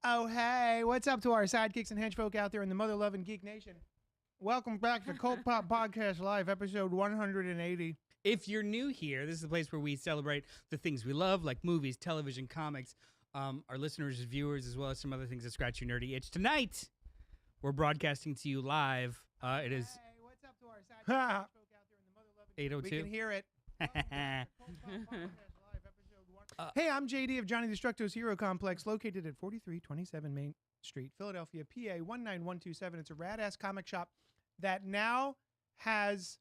Oh, hey, what's up to our sidekicks and henchfolk out there in the mother-loving geek nation? Welcome back to CultPOP Podcast Live, episode 180. If you're new here, this is the place where we celebrate the things we love, like movies, television, comics, our listeners, viewers, as well as some other things that scratch your nerdy itch. Tonight, we're broadcasting to you live. It is Hey, what's up to our sidekicks and henchfolk out there in the mother-loving 8:02. We can hear it. Hey, I'm JD of Johnny Destructo's Hero Complex, located at 4327 Main Street, Philadelphia, PA 19127. It's a rad-ass comic shop that now has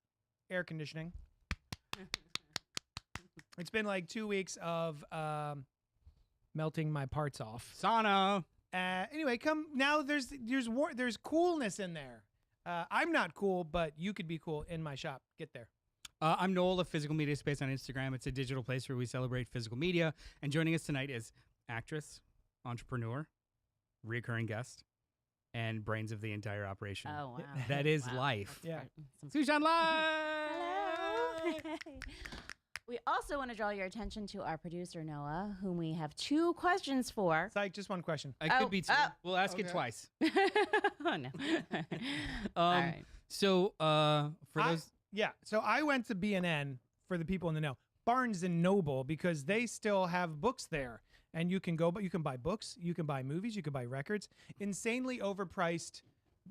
air conditioning. It's been like 2 weeks of melting my parts off. sauna. Anyway, come now. There's coolness in there. I'm not cool, but you could be cool in my shop. Get there. I'm Noel of Physical Media Space on Instagram. It's a digital place where we celebrate physical media. And joining us tonight is actress, entrepreneur, reoccurring guest, and brains of the entire operation. Oh, wow. That is Wow. life. Yeah. Sushan Live! Hello. We also want to draw your attention to our producer, Noah, whom we have 2 questions for. Psych, just one question. I could be two. We'll ask it twice. Oh, no. All right. So, for those... So I went to B&N for the people in the know. Barnes and Noble, because they still have books there, and you can go, but you can buy books, you can buy movies, you can buy records, insanely overpriced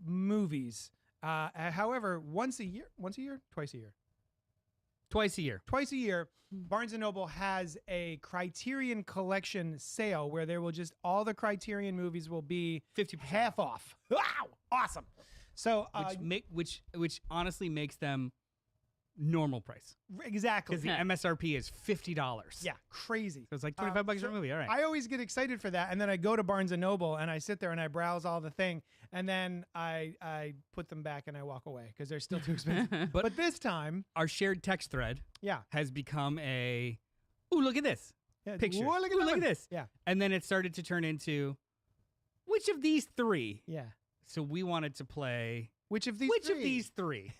movies. However, twice a year, Barnes and Noble has a Criterion Collection sale where there will just all the Criterion movies will be 50% half off. Wow, awesome! So which honestly makes them normal price. Exactly. Because the MSRP is $50. Yeah, crazy. So it's like $25 for a movie. All right. I always get excited for that, and then I go to Barnes and Noble and I sit there and I browse all the thing, and then I put them back and I walk away because they're still too expensive. but this time, Our shared text thread yeah, has become a, ooh, look at this picture. Ooh, look at Ooh, look that. at this. Yeah, And then it started to turn into, which of these three? yeah. So we wanted to play, Which of these? which three? of these three?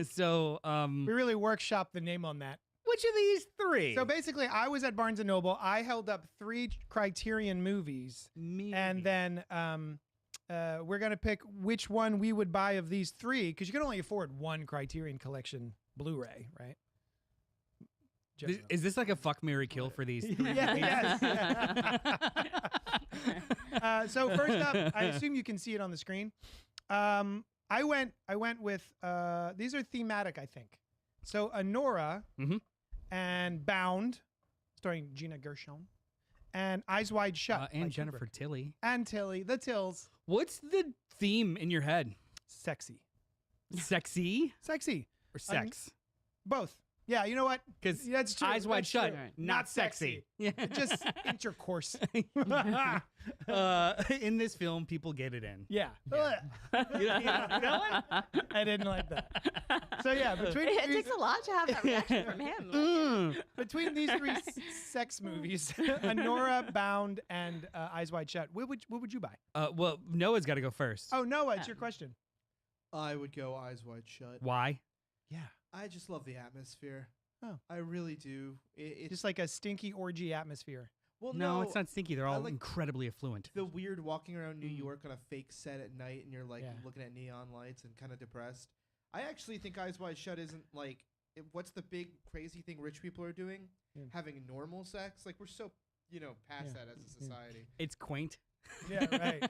So, We really workshopped the name on that. which of these three? So basically, I was at Barnes and Noble. I held up 3 Criterion movies, and then we're gonna pick which one we would buy of these 3 because you can only afford one Criterion Collection Blu-ray, right? Is this like a fuck, marry, kill for these three? Yeah, yes. So first up, I assume you can see it on the screen. I went with these are thematic, I think. So Anora and Bound, starring Gina Gershon, and Eyes Wide Shut, And by Jennifer Kubrick. Tilly. And Tilly, the Tills, What's the theme in your head? sexy, Sexy sexy, or sex? both. Yeah, you know what? Because That's true. Eyes Wide That's Shut, true. not sexy. Yeah. Just intercourse. In this film, people get it in. Yeah. You know what? I didn't like that. So yeah, between It takes a lot to have that reaction from him. between these 3 sex movies, Anora, Bound, and Eyes Wide Shut, what would you buy? Well, Noah's got to go first. Oh, Noah, it's your question. I would go Eyes Wide Shut. Why? Yeah. I just love the atmosphere. Oh. I really do. It's Just like a stinky orgy atmosphere. well, No, it's not stinky. They're I all like incredibly affluent. the weird walking around New York on a fake set at night, and you're like Yeah. looking at neon lights and kind of depressed. I actually think Eyes Wide Shut isn't like what's the big crazy thing rich people are doing? Yeah. Having normal sex. Like we're so past that as a society. It's quaint. Yeah, right.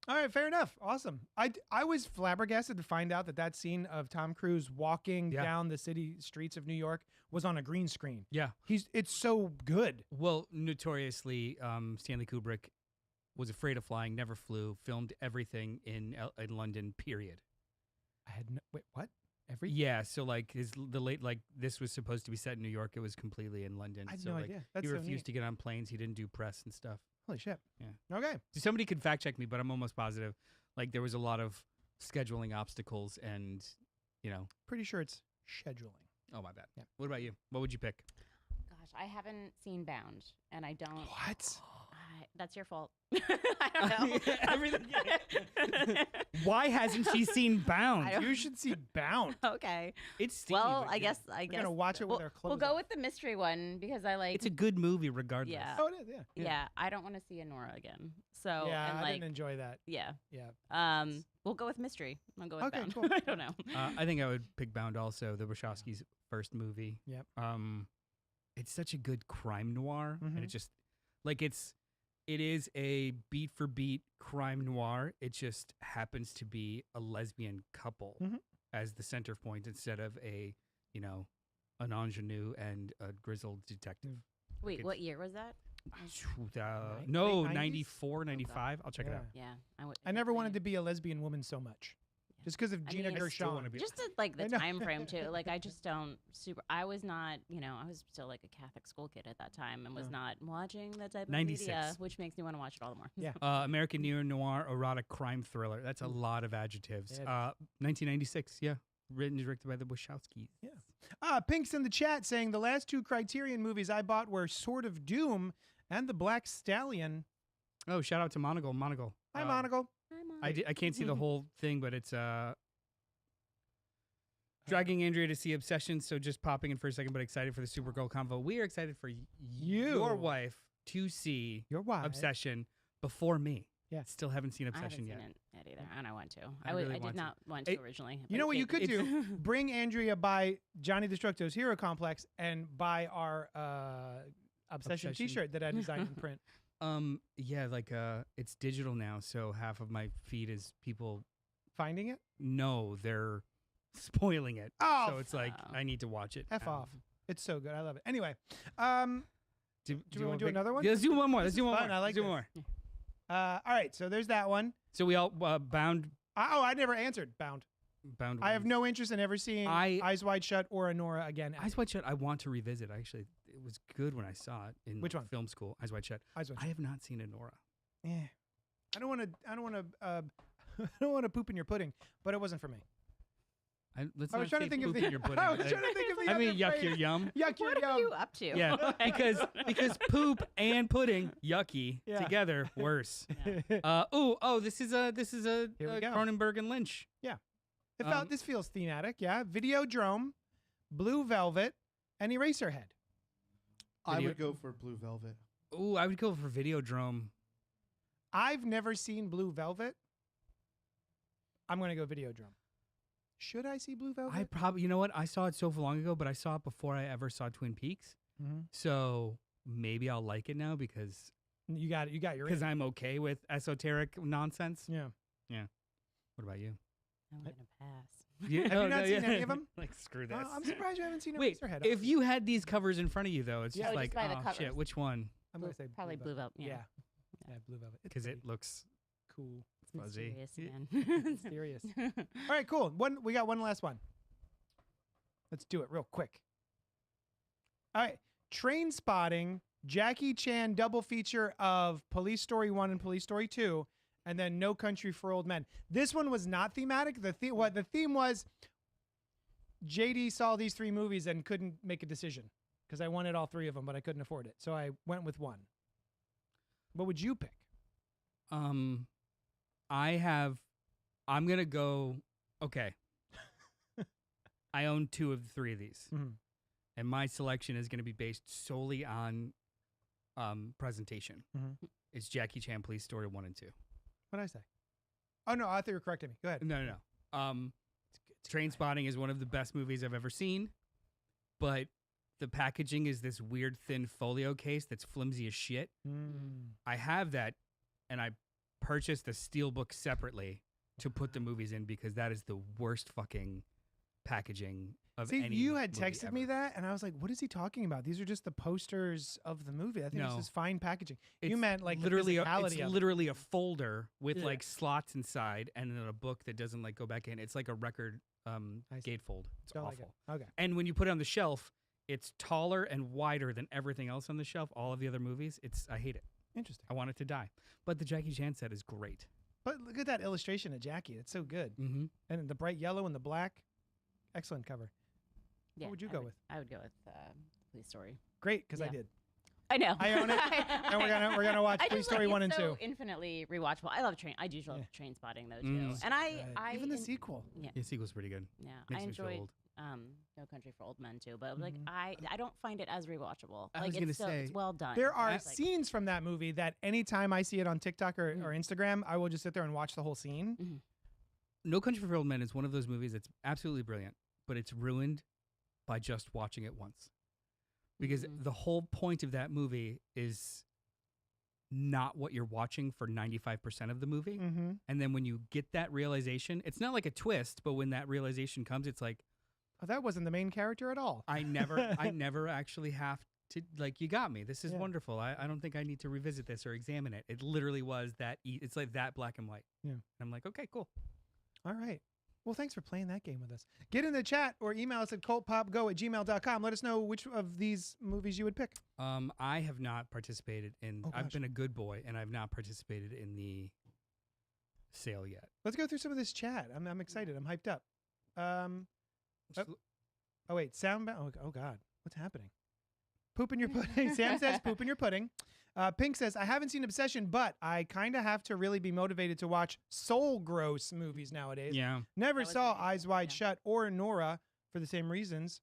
All right, fair enough. Awesome. I was flabbergasted to find out that scene of Tom Cruise walking down the city streets of New York was on a green screen. Yeah. It's so good. Well, notoriously, Stanley Kubrick was afraid of flying, never flew, filmed everything in London, period. I had no, wait, what? Every Yeah, so like this was supposed to be set in New York. It was completely in London. I had so no like idea. That's he so refused neat. to get on planes. He didn't do press and stuff. Holy shit. Yeah. Okay. So somebody could fact check me, but I'm almost positive. Like there was a lot of scheduling obstacles and, Pretty sure it's scheduling. oh my bad. Yeah. What about you? What would you pick? Gosh, I haven't seen Bound, and I don't. What? That's your fault. I don't know. Everything. Why hasn't she seen Bound? You should see Bound. Okay. It's steamy, Well, but I yeah. guess We're gonna watch it with our clothes We'll go on. with the mystery one because I like. It's a good movie regardless. Yeah. Oh, it is. Yeah. Yeah, I don't want to see a Nora again. So Yeah, and I like, didn't enjoy that. yeah. Yeah. We'll go with mystery. I'll go with Okay, Bound. cool. I don't know. I think I would pick Bound also, the Wachowskis' first movie. Yep. It's such a good crime noir, and Mhm. it just like it is a beat for beat crime noir. It just happens to be a lesbian couple Mhm. as the center point instead of an ingenue and a grizzled detective. Wait, it's- what year was that? No, late 90s? 94, 95. I'll check it out. Yeah, I never wanted to be a lesbian woman so much, just because of I Gina mean, I still wanna Gershon. be- just like I the know. time frame too. Like I just don't super. I was not, I was still like a Catholic school kid at that time and was Oh. not watching that type of 96. media, which makes me want to watch it all the more. Yeah. American neo-noir erotic crime thriller. That's a lot of adjectives. Yeah, 1996, yeah. Written and directed by the Wachowskis. Yeah. Pink's in the chat saying the last two Criterion movies I bought were Sword of Doom and The Black Stallion. Oh, shout out to Monocle. Monocle. Hi, Monocle. Hi, Mom. I can't see the whole thing, but it's dragging Andrea to see Obsession, so just popping in for a second, but excited for the Supergirl convo. We are excited for your wife to see Your wife. Obsession before me. Yeah. Still haven't seen I haven't Obsession seen yet. it either, and I want to. I I really did want to. not want to originally. You know what you could It's- do? Bring Andrea by Johnny Destructo's Hero Complex and buy our Obsession Obsession. T-shirt that I designed in print. Yeah, like it's digital now, so half of my feed is people. Finding it? No, they're spoiling it. Oh, so it's like f- I need to watch it. F off. It's so good. I love it. Anyway, Do we wanna do pick- another one? Yeah, let's do one more. Let's This do is one fun. more. I like Let's do this. one more. all right. So there's that one. So we all bound. I never answered Bound. I have ones. no interest in ever seeing Eyes Wide Shut or Nora again. Eyes Wide Shut. I want to revisit. Actually, it was good when I saw it in Which one? film school. Eyes Wide Shut. Eyes Wide I Shut. have not seen Nora. Yeah. I don't want to. I don't want to poop in your pudding, but it wasn't for me. Let's I was not trying to say think of poop the. in your pudding. I was trying to think of the. I mean, other yuck phrase. your yum. Yuck your What are yum. you up to? Yeah, Like- because poop and pudding, yucky Yeah. together, worse. Yeah. This is a Here we go. Cronenberg and Lynch. This feels thematic. Yeah. Videodrome, Blue Velvet, and Eraserhead. I Video- would go for Blue Velvet. Ooh, I would go for Videodrome. I've never seen Blue Velvet. I'm gonna go Videodrome. Should I see Blue Velvet? I probably, you know what? I saw it so long ago, but I saw it before I ever saw Twin Peaks. Mhm. So maybe I'll like it now because You got it. You got your. I'm okay with esoteric nonsense. Yeah. What about you? I'm gonna pass. Have you not seen any of 'em? Like screw this. I'm surprised you haven't seen Wait, Eraserhead. if you had these covers in front of you though, it's Yeah. just Oh, like, just by the oh shit, covers. which one? I'm gonna say Probably Blue Velvet. Yeah. Yeah, Blue Velvet. It's Because it pretty looks cool. fuzzy. Mysterious, man. Serious. All right, cool. We got one last one. Let's do it real quick. All right. Train Spotting, Jackie Chan double feature of Police Story 1 and Police Story 2, and then No Country for Old Men. This one was not thematic. The theme was JD saw these three movies and couldn't make a decision because I wanted all three of them, but I couldn't afford it. So I went with one. What would you pick? I'm gonna go. Okay. I own two of the three of these, Mhm. and my selection is gonna be based solely on presentation. Mhm. It's Jackie Chan Police Story 1 and 2. What did I say? Oh, no, I thought you were correcting me. Go ahead. No. Train Spotting is one of the best movies I've ever seen, but the packaging is this weird thin folio case that's flimsy as shit. Mm. I have that, and I purchased the steelbook separately to put the movies in because that is the worst fucking packaging of See, any you had movie texted me ever. that, and I was like, what is he talking about? These are just the posters of the movie. I think No. this is fine packaging. You It's meant like literally the it's physicality of it. literally a folder with Yeah. like slots inside and then a book that doesn't like go back in. It's like a record I see. gatefold. It's Don't like awful. it. Okay. And when you put it on the shelf, it's taller and wider than everything else on the shelf. All of the other movies, I hate it. Interesting. I want it to die. But the Jackie Chan set is great. But look at that illustration of Jackie. It's so good. Mm-hmm. And the bright yellow and the black. Excellent cover. Yeah, would you I go with? I would go with Police Story. Great, because I Yeah. did. I know. I own it. And we're gonna watch Toy Story 1 and 2. So infinitely rewatchable. I love train. I do love Train Spotting though too. And I even the sequel. Yeah. The sequel's pretty good. Yeah, Makes I me feel enjoyed old. No Country for Old Men too, but like I don't find it as rewatchable. I Like was gonna it's say, it's well done. There are It's like- scenes from that movie that anytime I see it on TikTok or Instagram, I will just sit there and watch the whole scene. No Country for Old Men is one of those movies that's absolutely brilliant, but it's ruined by just watching it once. Because the whole point of that movie is not what you're watching for 95% of the movie. And then when you get that realization, it's not like a twist, but when that realization comes, it's like, Oh, that wasn't the main character at all. I never actually have to, like, you got me. This is wonderful. I don't think I need to revisit this or examine it. It literally was that, it's like that black and white. Yeah. And I'm like, okay, cool. All right. Well, thanks for playing that game with us. Get in the chat or email us at cultpopgo@gmail.com. Let us know which of these movies you would pick. I have not participated in, Oh, I've gosh. been a good boy, and I've not participated in the sale yet. Let's go through some of this chat. I'm excited. I'm hyped up. Oh wait, sound. Oh God, what's happening? Poop in your pudding. Sam says poop in your pudding. Pink says I haven't seen Obsession, but I kind of have to really be motivated to watch soul gross movies nowadays. Yeah. Never That was saw amazing. Eyes Wide Yeah. Shut or Nora for the same reasons.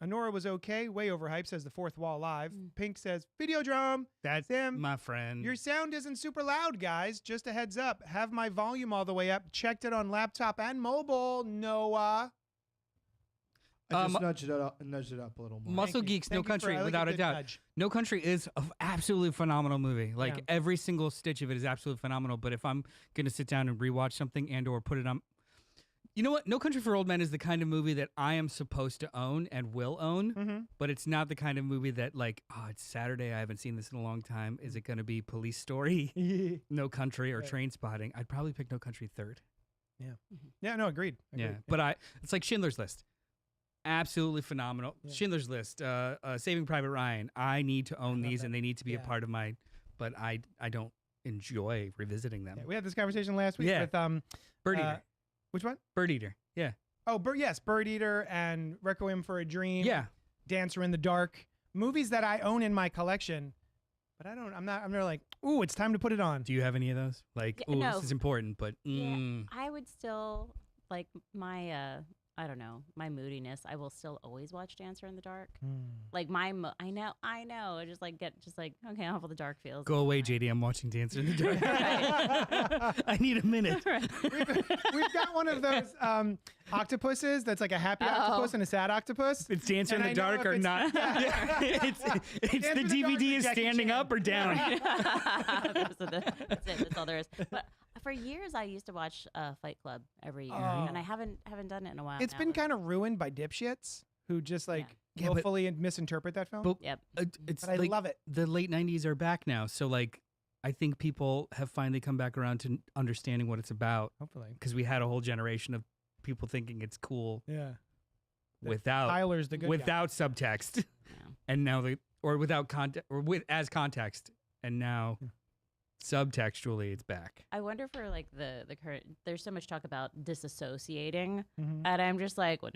Nora was okay, way overhyped, says the Fourth Wall Live. Pink says Videodrome. That's Sam, my friend. your sound isn't super loud, guys. Just a heads up. Have my volume all the way up. Checked it on laptop and mobile. Noah. I just nudged it up a little more. Muscle Thank you. Geeks, No Thank you for- Country, I like without a good doubt. nudge. No Country is an absolutely phenomenal movie. Like Yeah. every single stitch of it is absolutely phenomenal. But if I'm gonna sit down and rewatch something and or put it on, you know what? No Country for Old Men is the kind of movie that I am supposed to own and will own. But it's not the kind of movie that like, oh, it's Saturday. I haven't seen this in a long time. Is it gonna be Police Story, No Country, or Right. Train Spotting? I'd probably pick No Country third. Yeah, no, agreed. Yeah, Agreed. but it's like Schindler's List. Absolutely phenomenal. Yeah. Schindler's List, Saving Private Ryan. I need to own love these, that. and they need to be Yeah. a part of my. But I don't enjoy revisiting them. Yeah, we had this conversation last week Yeah. with Bird Eater. which one? Bird Eater. Yeah. Oh, Bird Eater and Requiem for a Dream. Yeah. Dancer in the Dark. Movies that I own in my collection, but I'm never like, ooh, it's time to put it on. Do you have any of those? Like, Yeah, oh, no. this is important, but Yeah, I would still like my I don't know, my moodiness. I will still always watch Dancer in the Dark. Like I know. I just like okay, I'll have all the dark feels. go away, JD. I'm watching Dancer in the Dark. I need a minute. We've got one of those octopuses that's like a happy octopus and a sad octopus. It's Dancer in And the I know Dark if or it's- not. it's Dancer the in the Dark DVD or is Jackie standing Chan. up or down. That's it. That's all there is. But for years, I used to watch Fight Club every year, and I haven't done it in a while. It's now. been kind of ruined by dipshits who just like Yeah, but- willfully misinterpret that film. But Yep. it's But I like love it. the late 90s are back now. So like I think people have finally come back around to understanding what it's about, Hopefully. because we had a whole generation of people thinking it's cool Yeah. without Tyler's the good guy. without subtext. Yeah. And now or without context, or with as context, and now subtextually it's back. I wonder for like the current. There's so much talk about disassociating, Mhm. and I'm just like, when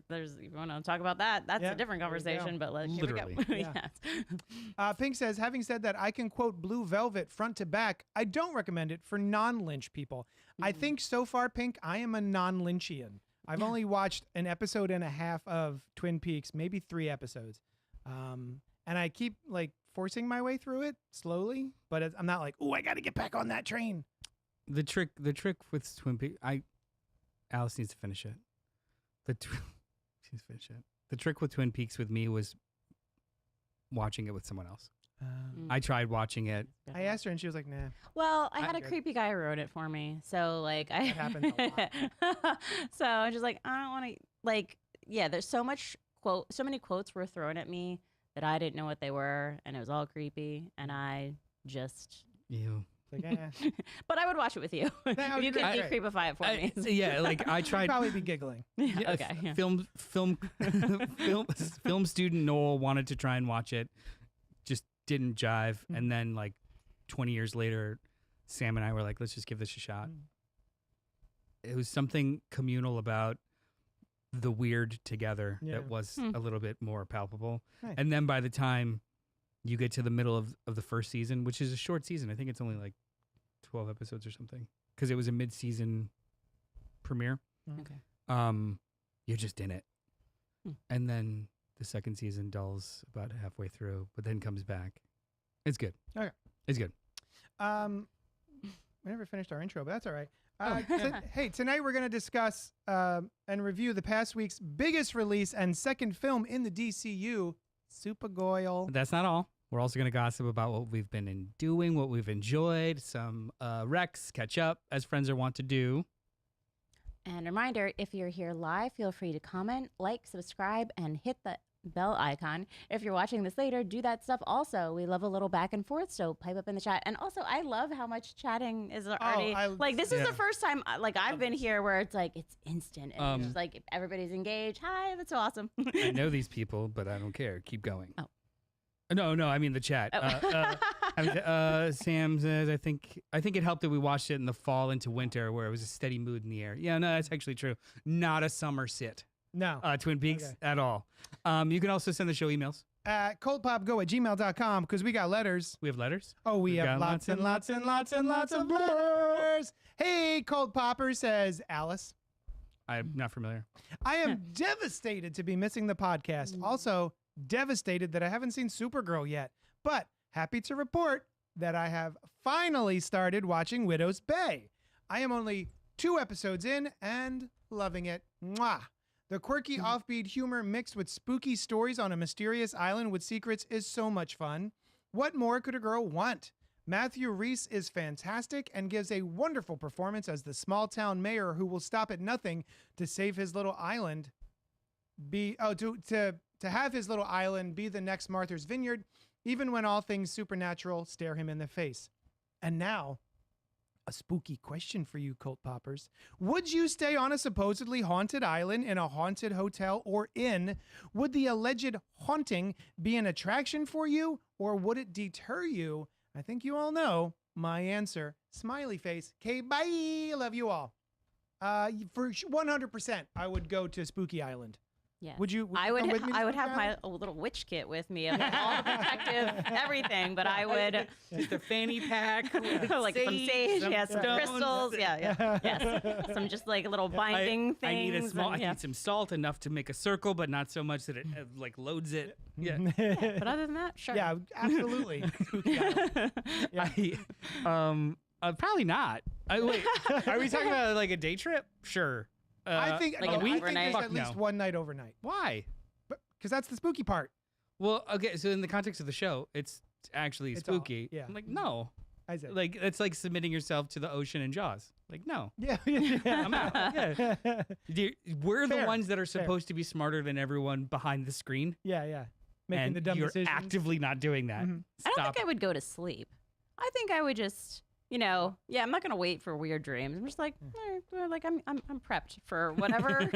there's you want to talk about that? That's Yeah, a different there you go. conversation. But like, Literally. here we go. Yeah. Yes. Pink says, having said that, I can quote Blue Velvet front to back. I don't recommend it for non-Lynch people. I think so far, Pink, I am a non-Lynchian. I've only watched an episode and a half of Twin Peaks, maybe 3 episodes. And I keep like forcing my way through it slowly, but I'm not like, oh, I got to get back on that train. The trick with Twin Peaks, Alice needs to finish it. She needs to finish it. The trick with Twin Peaks with me was watching it with someone else. I tried watching it. I asked her and she was like, nah. Well, I had a good. creepy guy who wrote it for me, so like I. That happens a So I'm just like, I don't want to like. Yeah, there's so many quotes were thrown at me that I didn't know what they were, and it was all creepy, and I just. Ew. It's like, eh. But I would watch it with you. That would You be can great. creepify it for me. Yeah, like I I'd tried. probably be giggling. Yeah, okay. Yeah. Film student Noel wanted to try and watch it, just didn't jive. And then like 20 years later, Sam and I were like, let's just give this a shot. It was something communal about the weird together Yeah. that was a little bit more palpable. Nice. And then by the time you get to the middle of the first season, which is a short season. I think it's only like 12 episodes or something because it was a mid-season premiere. Okay. You're just in it. And then the second season dulls about halfway through, but then comes back. It's good. Okay. It's good. We never finished our intro, but that's all right. Hey, tonight we're going to discuss and review the past week's biggest release and second film in the DCU, Supergirl. That's not all. We're also going to gossip about what we've been doing, what we've enjoyed, some recs, catch up, as friends are wont to do. And a reminder, if you're here live, feel free to comment, like, subscribe, and hit the bell icon. If you're watching this later, do that stuff also. We love a little back and forth, so pipe up in the chat. And also, I love how much chatting is already this is the first time I've been here where it's like it's instant and it's just like everybody's engaged. Hi, that's so awesome. I know these people, but I don't care. Keep going. Oh. No, I mean the chat. Sam says, I think it helped that we watched it in the fall into winter where it was a steady mood in the air. Yeah, no, that's actually true. Not a summer sit. No. Twin Peaks at all. You can also send the show emails. CultPOPgo@gmail.com because we got letters. We have letters? Oh, we have lots and lots and lots and lots of letters. Hey, Cold Popper, says Alice. I'm not familiar. I am devastated to be missing the podcast. Also, devastated that I haven't seen Supergirl yet, but happy to report that I have finally started watching Widow's Bay. I am only 2 episodes in and loving it. Mwah. The quirky offbeat humor mixed with spooky stories on a mysterious island with secrets is so much fun. What more could a girl want? Matthew Rhys is fantastic and gives a wonderful performance as the small town mayor who will stop at nothing to save his little island. To have his little island be the next Martha's Vineyard, even when all things supernatural stare him in the face. And now, a spooky question for you, Cult Poppers. Would you stay on a supposedly haunted island in a haunted hotel or inn? Would the alleged haunting be an attraction for you, or would it deter you? I think you all know my answer. Smiley face. Okay, bye. Love you all. For 100%, I would go to Spooky Island. Yeah. Would you? I would have my little witch kit with me, of all the protective everything. But I would just a fanny pack, like some sage, some crystals, yes, some just like little binding things. I need some salt, enough to make a circle, but not so much that it like loads it. Yeah. But other than that, sure. Yeah, absolutely. Probably not. Wait, are we talking about like a day trip? Sure. I think like there's at least one night overnight. Why? Because that's the spooky part. Well, okay, so in the context of the show, it's actually spooky. Yeah. I'm like, no. I said. Like, it's like submitting yourself to the ocean and Jaws. Like, no. Yeah. I'm out. Yeah. We're the Fair. ones that are supposed to be smarter than everyone behind the screen. Yeah. Making And the dumb you're decisions. actively not doing that. Mhm. I don't Stop. think I would go to sleep. I think I would just, I'm not gonna wait for weird dreams. I'm just like, I'm prepped for whatever.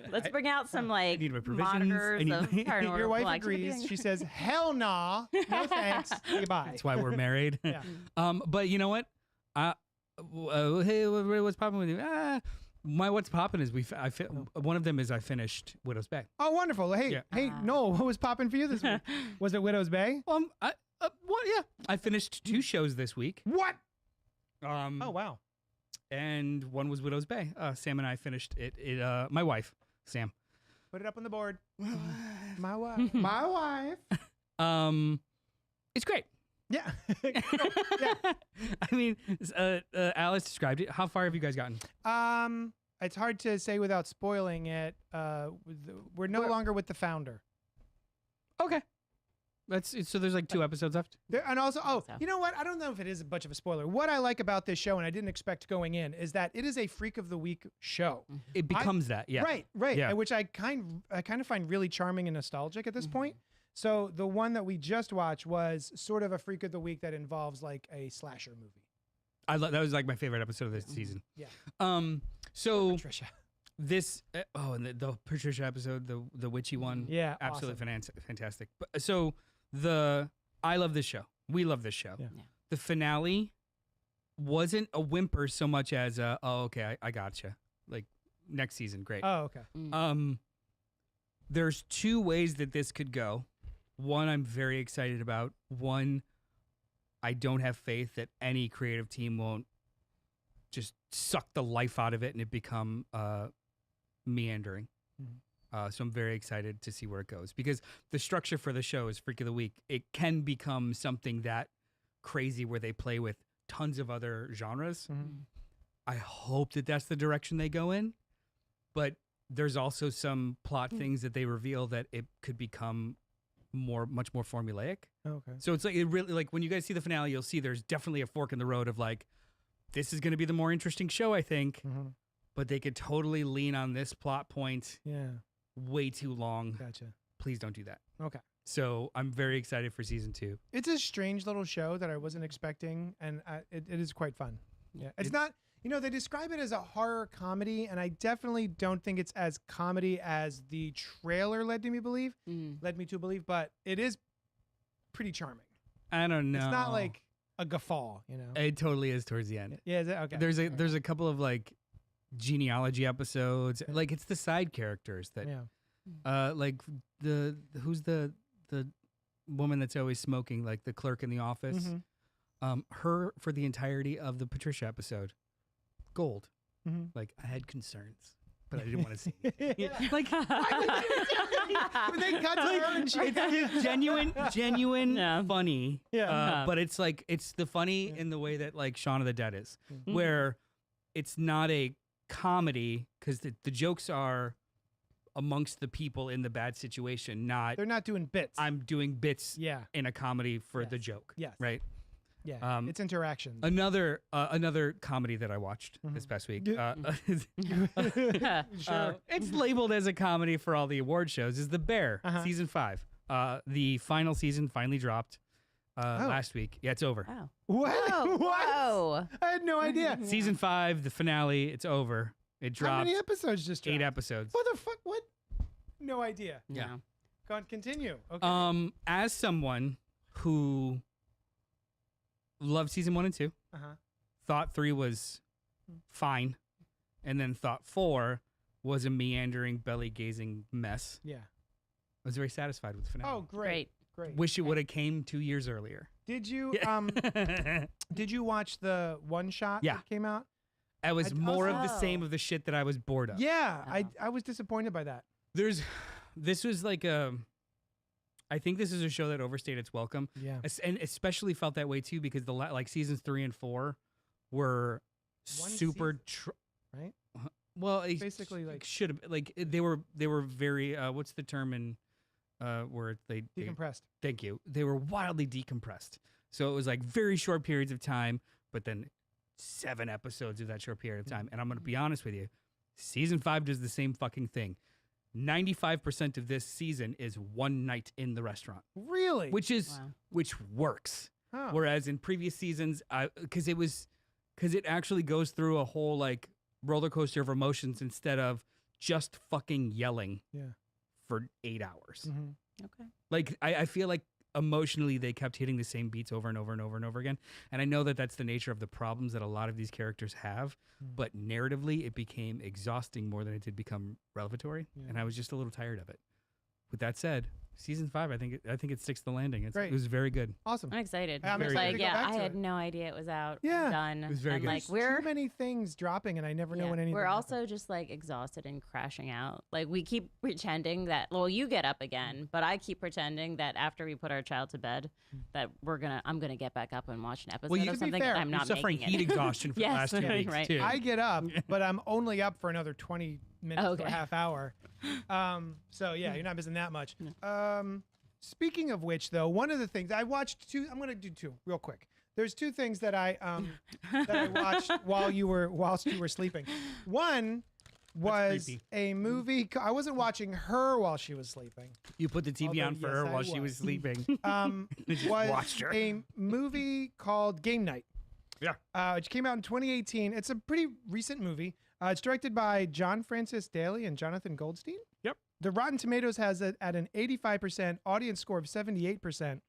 Let's bring out some like need my provisions. monitors of paranormal. Your wife activity. agrees. She says, "Hell nah, no thanks, goodbye." That's why we're married. Yeah. But you know what? Hey, what's popping with you? My what's popping is one of them is I finished Widow's Bay. Oh, wonderful. Hey, Yeah. Noel, what was popping for you this week? Was it Widow's Bay? What? Yeah, I finished 2 shows this week. What? Oh wow. And one was Widow's Bay. Sam and I finished it. My wife, Sam. Put it up on the board. My wife. My wife. It's great. Yeah. I mean, Alice described it. How far have you guys gotten? It's hard to say without spoiling it. We're no longer with the founder. Okay. So there's like 2 episodes left. And also, you know what? I don't know if it is much of a spoiler. What I like about this show, and I didn't expect going in, is that it is a Freak of the Week show. It becomes that, yeah. Right. Yeah. Which I kind of find really charming and nostalgic at this point. So the one that we just watched was sort of a Freak of the Week that involves like a slasher movie. That was like my favorite episode of this season. Yeah. So Patricia. this and the Patricia episode, the witchy one. Yeah. Absolutely fantastic. I love this show. We love this show. Yeah. The finale wasn't a whimper so much as okay, I gotcha. Like next season, great. Oh, okay. There's 2 ways that this could go. One, I'm very excited about. One, I don't have faith that any creative team won't just suck the life out of it and it become meandering. So I'm very excited to see where it goes, because the structure for the show is Freak of the Week. It can become something that crazy where they play with tons of other genres. I hope that that's the direction they go in, but there's also some plot things that they reveal that it could become much more formulaic. Okay. So it's like, it really, like when you guys see the finale, you'll see there's definitely a fork in the road of like, this is going to be the more interesting show, I think, but they could totally lean on this plot point way too long. Gotcha. Please don't do that. Okay. So I'm very excited for season 2. It's a strange little show that I wasn't expecting, and it is quite fun. Yeah. It's not, they describe it as a horror comedy, and I definitely don't think it's as comedy as the trailer led me to believe, but it is pretty charming. I don't know. It's not like a guffaw, It totally is towards the end. Yeah, is it? Okay. There's a couple of like genealogy episodes. Like it's the side characters that like who's the woman that's always smoking, like the clerk in the office. Her for the entirety of the Patricia episode. Gold. Like I had concerns, but I didn't want to see it. Like when they cut to her and it's genuine funny. But it's like it's the funny in the way that like Shaun of the Dead is, where it's not a comedy because the jokes are amongst the people in the bad situation. They're not doing bits. I'm doing bits in a comedy for the joke. Yes. Right. Yeah. It's interactions. Another comedy that I watched this past week. It's labeled as a comedy for all the award shows. Is The Bear season 5? The final season finally dropped last week. Yeah, it's over. Wow. What? Whoa. Whoa. I had no idea. Season 5, the finale. It's over. It dropped. How many episodes just dropped? 8 episodes. What the fuck? What? No idea. Yeah. Go on, continue. Okay. As someone who loved season 1 and 2, thought 3 was fine, and then thought 4 was a meandering, belly-gazing mess. Yeah. I was very satisfied with the finale. Oh, great. Wish it would have came 2 years earlier. Did you did you watch the one shot that came out? It was more of the same of the shit that I was bored of. Yeah, I was disappointed by that. This was like I think this is a show that overstayed its welcome. Yeah. And especially felt that way too because the like seasons 3 and 4 were super right? Well, basically like should have like they were very what's the term in where they decompressed. Thank you. They were wildly decompressed. So it was like very short periods of time, but then 7 episodes of that short period of time. And I'm going to be honest with you, season 5 does the same fucking thing. 95% of this season is one night in the restaurant. Really? Which works. Huh. Whereas in previous seasons, because it actually goes through a whole like roller coaster of emotions instead of just fucking yelling for 8 hours. Okay. Like I feel like emotionally they kept hitting the same beats over and over and over and over again. And I know that that's the nature of the problems that a lot of these characters have, but narratively it became exhausting more than it did become revelatory. And I was just a little tired of it. With that said, season 5, I think it sticks the landing. It was very good. Awesome. I'm excited. I'm It's excited like, to go back I to had it. no idea it was out. Yeah. Done. It was very and good. like There's too many things dropping, and I never know when anything. We're happens. also just like exhausted and crashing out. Like we keep pretending that. Well, you get up again, but I keep pretending that after we put our child to bed, that I'm gonna get back up and watch an episode Well, of to be something. fair, and I'm You're not suffering making heat it. exhaustion for the last 2 weeks right. too. I get up, but I'm only up for another 20 minutes to a half hour. So yeah, you're not missing that much. Speaking of which, though, one of the things I watched 2. I'm gonna do 2 real quick. There's 2 things that I watched whilst you were sleeping. One was a movie. I wasn't watching her while she was sleeping. You put the TV on for her while she was sleeping. Was watched her. a movie called Game Night. Yeah. Which came out in 2018. It's a pretty recent movie. It's directed by John Francis Daly and Jonathan Goldstein. Yep. The Rotten Tomatoes has it at an 85%, audience score of 78%.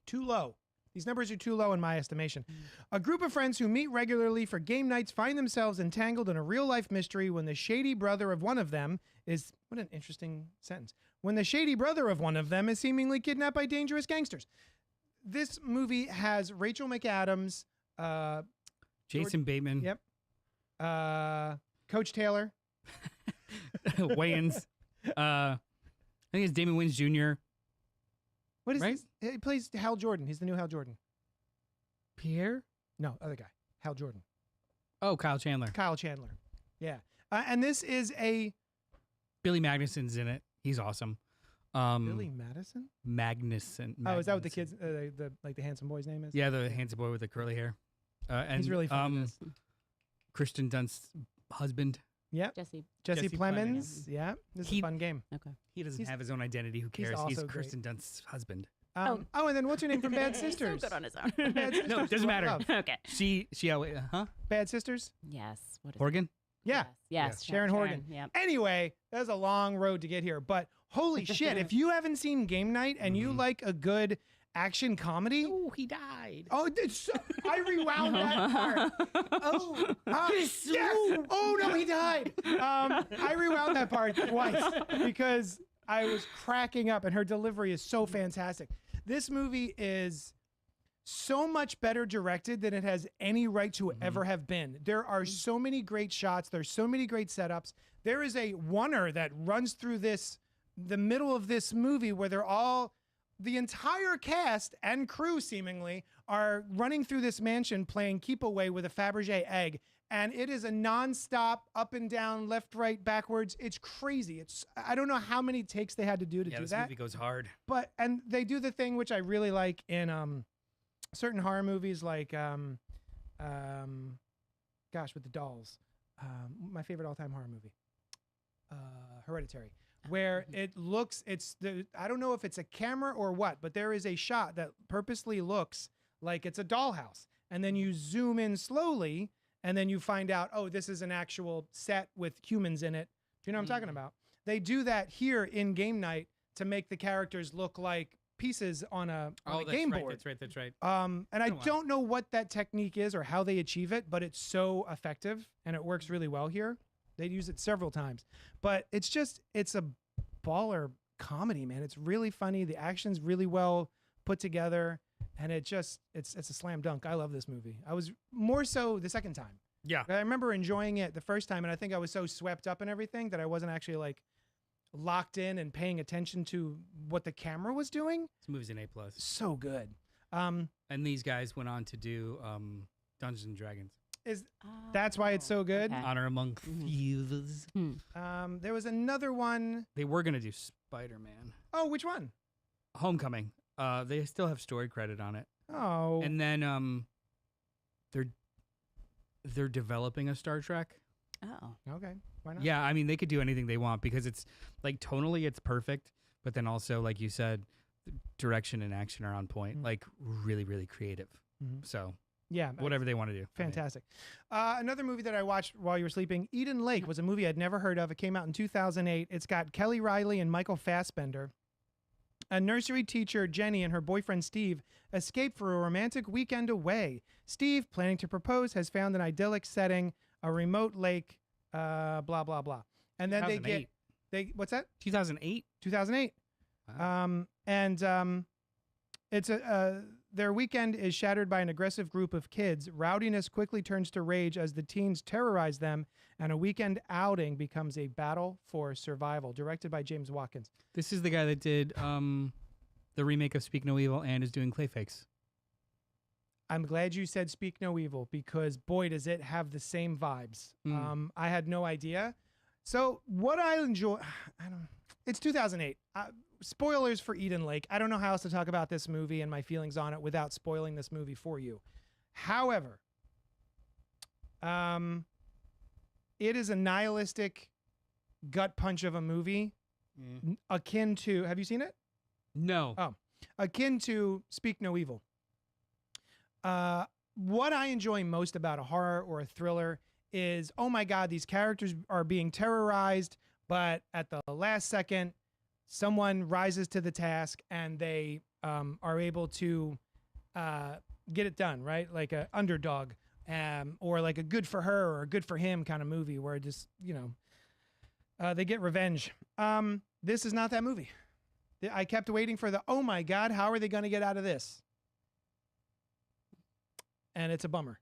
Too low. These numbers are too low in my estimation. A group of friends who meet regularly for game nights find themselves entangled in a real-life mystery when the shady brother of one of them is... What an interesting sentence. When the shady brother of one of them is seemingly kidnapped by dangerous gangsters. This movie has Rachel McAdams, Jason Bateman. Yep. Coach Taylor. Wayans. I think it's Damon Wayans Jr. What is Right? this? He plays Hal Jordan. He's the new Hal Jordan. Pierre? No, other guy. Hal Jordan. Oh, Kyle Chandler. Kyle Chandler. Yeah. And this is a... Billy Magnuson's in it. He's awesome. Billy Madison? Magnuson. Oh, is that what the Magnuson. kids, the handsome boy's name is? Yeah, the handsome boy with the curly hair. And He's really fun in this. Kristen Dunst's husband. Yep. Jesse. Jesse Jesse Plemons. Yeah. This is a fun game. Okay. He doesn't He's- have his own identity. Who he's cares? He's, also great. Kristen Dunst's husband. And then what's her name from Bad Sisters? He's so good on his own. Bad Sisters. No, it doesn't matter. Love. Okay. She huh? Bad Sisters? Yes. What is Horgan? Yeah. Yes. Sharon Horgan. Yep. Anyway, that's a long road to get here, but holy shit, if you haven't seen Game Night and you like a good action comedy, Oh, he died. oh, it's so, I rewound that part. Oh, yes. Oh no, he died. I rewound that part twice because I was cracking up, and her delivery is so fantastic. This movie is so much better directed than it has any right to ever have been. There are so many great shots. There's so many great setups. There is a oneer that runs through the middle of this movie where the entire cast and crew seemingly are running through this mansion playing keep away with a Fabergé egg. And it is a nonstop up and down, left, right, backwards. It's crazy. I don't know how many takes they had to do to Yeah, do this that. movie goes hard. And they do the thing which I really like in certain horror movies, like with the dolls. My favorite all-time horror movie, Hereditary, where I don't know if it's a camera or what, but there is a shot that purposely looks like it's a dollhouse, and then you zoom in slowly, and then you find out, oh, this is an actual set with humans in it. Do you know what I'm talking about? They do that here in Game Night to make the characters look like pieces on a game board. That's right. And I don't know what that technique is or how they achieve it, but it's so effective and it works really well here. They use it several times, but it's a baller comedy, man. It's really funny. The action's really well put together, and it's a slam dunk. I love this movie. I was more so the second time. Yeah. I remember enjoying it the first time, and I think I was so swept up in everything that I wasn't actually like locked in and paying attention to what the camera was doing. This movie's an A+. So good. And these guys went on to do Dungeons and Dragons. That's why it's so good. Okay. Honor Among Thieves. There was another one. They were gonna do Spider-Man. Oh, which one? Homecoming. They still have story credit on it. Oh. And then they're developing a Star Trek. Oh. Okay. Why not? Yeah, I mean they could do anything they want because it's like tonally it's perfect, but then also like you said, the direction and action are on point. Like really, really creative. So yeah, whatever they want to do. Fantastic. Another movie that I watched while you were sleeping, Eden Lake, was a movie I'd never heard of. It came out in 2008. It's got Kelly Riley and Michael Fassbender. A nursery teacher, Jenny, and her boyfriend, Steve, escape for a romantic weekend away. Steve, planning to propose, has found an idyllic setting, a remote lake, blah, blah, blah. And then what's that? 2008? 2008. Wow. It's their weekend is shattered by an aggressive group of kids. Rowdiness quickly turns to rage as the teens terrorize them, and a weekend outing becomes a battle for survival. Directed by James Watkins. This is the guy that did the remake of Speak No Evil and is doing Clayfakes. I'm glad you said Speak No Evil because boy does it have the same vibes. I had no idea. So what I enjoy, it's 2008. Spoilers for Eden Lake. I don't know how else to talk about this movie and my feelings on it without spoiling this movie for you. However, it is a nihilistic gut punch of a movie akin to, have you seen it? No. Oh, akin to Speak No Evil. What I enjoy most about a horror or a thriller is, oh my God, these characters are being terrorized, but at the last second, someone rises to the task and they are able to get it done, right? Like a underdog, or like a good for her or a good for him kind of movie where just, they get revenge. This is not that movie. I kept waiting for oh my God, how are they going to get out of this? And it's a bummer.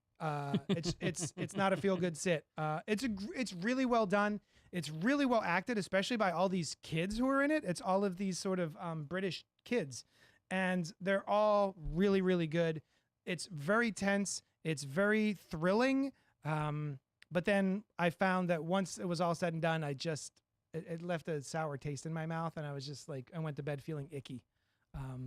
It's not a feel good sit. It's really well done. It's really well acted, especially by all these kids who are in it. It's all of these sort of British kids, and they're all really, really good. It's very tense. It's very thrilling. But then I found that once it was all said and done, it left a sour taste in my mouth, and I was just like, I went to bed feeling icky.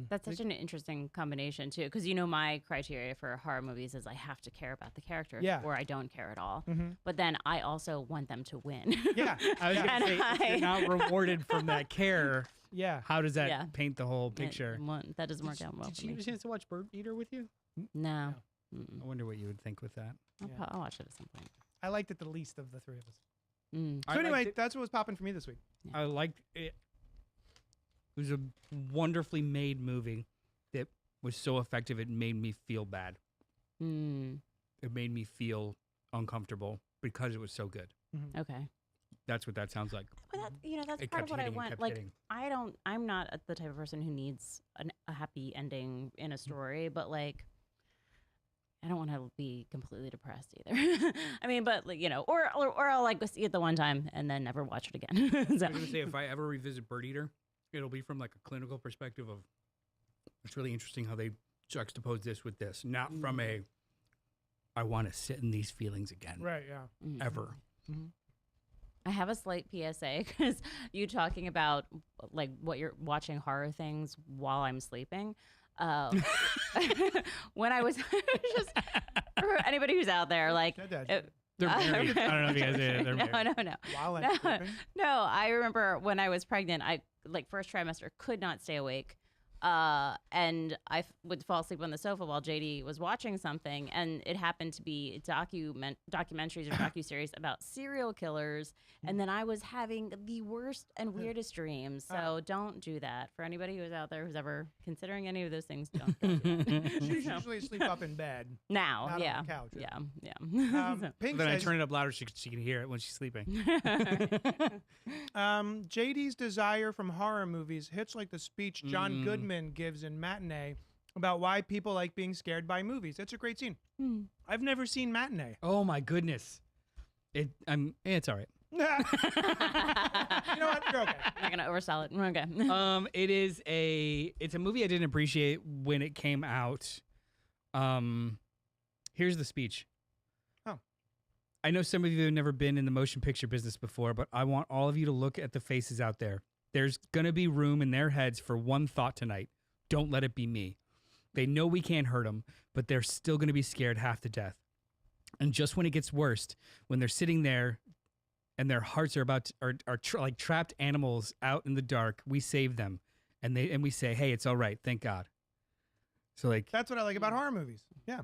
That's such an interesting combination too, because my criteria for horror movies is I have to care about the characters, or I don't care at all. Mm-hmm. But then I also want them to win. Yeah, I was going to say, if you're not rewarded from that care, yeah. how does that paint the whole picture? That doesn't work out well. Did for you me. get a chance to watch Bird Eater with you? No. I wonder what you would think with that. I'll watch it at some point. I liked it the least of the three of us. Mm. So anyway, that's what was popping for me this week. I liked it. It was a wonderfully made movie that was so effective it made me feel bad. Mm. It made me feel uncomfortable because it was so good. Mm-hmm. Okay. That's what that sounds like. But that's It part kept of what I hitting, want. kept Like, hitting. I'm not the type of person who needs a happy ending in a story, but like, I don't want to be completely depressed either. I mean, but like, or I'll like go see it the one time and then never watch it again. So. I was going to say, if I ever revisit Bird Eater, it'll be from like a clinical perspective of, it's really interesting how they juxtapose this with this, not from I want to sit in these feelings again. Right, yeah. Ever. Mm-hmm. I have a slight PSA because you talking about like what you're watching horror things while I'm sleeping. When I was just for anybody who's out there, like They're married. I don't know if you guys did it. They're married. No. While I'm sleeping? No, I remember when I was pregnant, I like first trimester could not stay awake. And I would fall asleep on the sofa while JD was watching something, and it happened to be documentaries or docuseries about serial killers, and then I was having the worst and weirdest dreams. So don't do that. For anybody who's out there who's ever considering any of those things, don't do that. She usually sleep up in bed. Now, Not yeah. on the couch. Yeah. Pink Then I says, turn it up louder so she can hear it when she's sleeping. JD's desire from horror movies hits like the speech John Goodman gives in Matinee about why people like being scared by movies. It's a great scene. I've never seen Matinee. Oh my goodness. It's all right. You know what? You're okay. I'm not gonna oversell it. Okay. It's a movie I didn't appreciate when it came out. Here's the speech. Oh. I know some of you have never been in the motion picture business before, but I want all of you to look at the faces out there. There's going to be room in their heads for one thought tonight. Don't let it be me. They know we can't hurt them, but they're still going to be scared half to death. And just when it gets worst, when they're sitting there and their hearts are like trapped animals out in the dark, we save them. And we say, hey, it's all right. Thank God. So like That's what I like about horror movies. Yeah.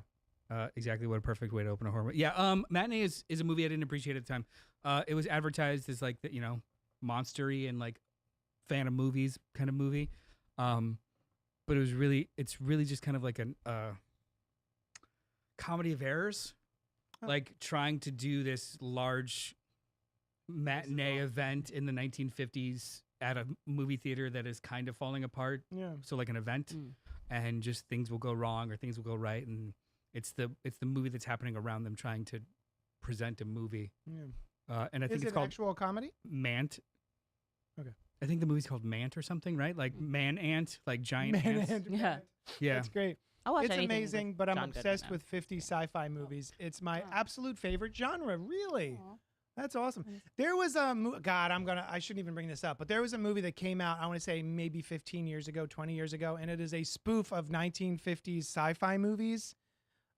Exactly what a perfect way to open a horror movie. Yeah, Matinee is a movie I didn't appreciate at the time. It was advertised as like the, monster-y and like fan of movies kind of movie. But it's really just kind of like a comedy of errors. Like trying to do this large matinee event in the 1950s at a movie theater that is kind of falling apart. Yeah. So like an event, and just things will go wrong or things will go right, and it's the movie that's happening around them trying to present a movie. Yeah. And I think Is it's it called actual comedy? Mant. Okay. I think the movie's called Mant or something, right? Like man ant, like giant ants. Yeah. Yeah. That's great. I'll watch It's anything amazing, with but I'm John Goodman obsessed now. with 50s sci-fi movies. It's my absolute favorite genre, really. Aw. That's awesome. There was a I shouldn't even bring this up, but there was a movie that came out, I want to say maybe 15 years ago, 20 years ago, and it is a spoof of 1950s sci-fi movies.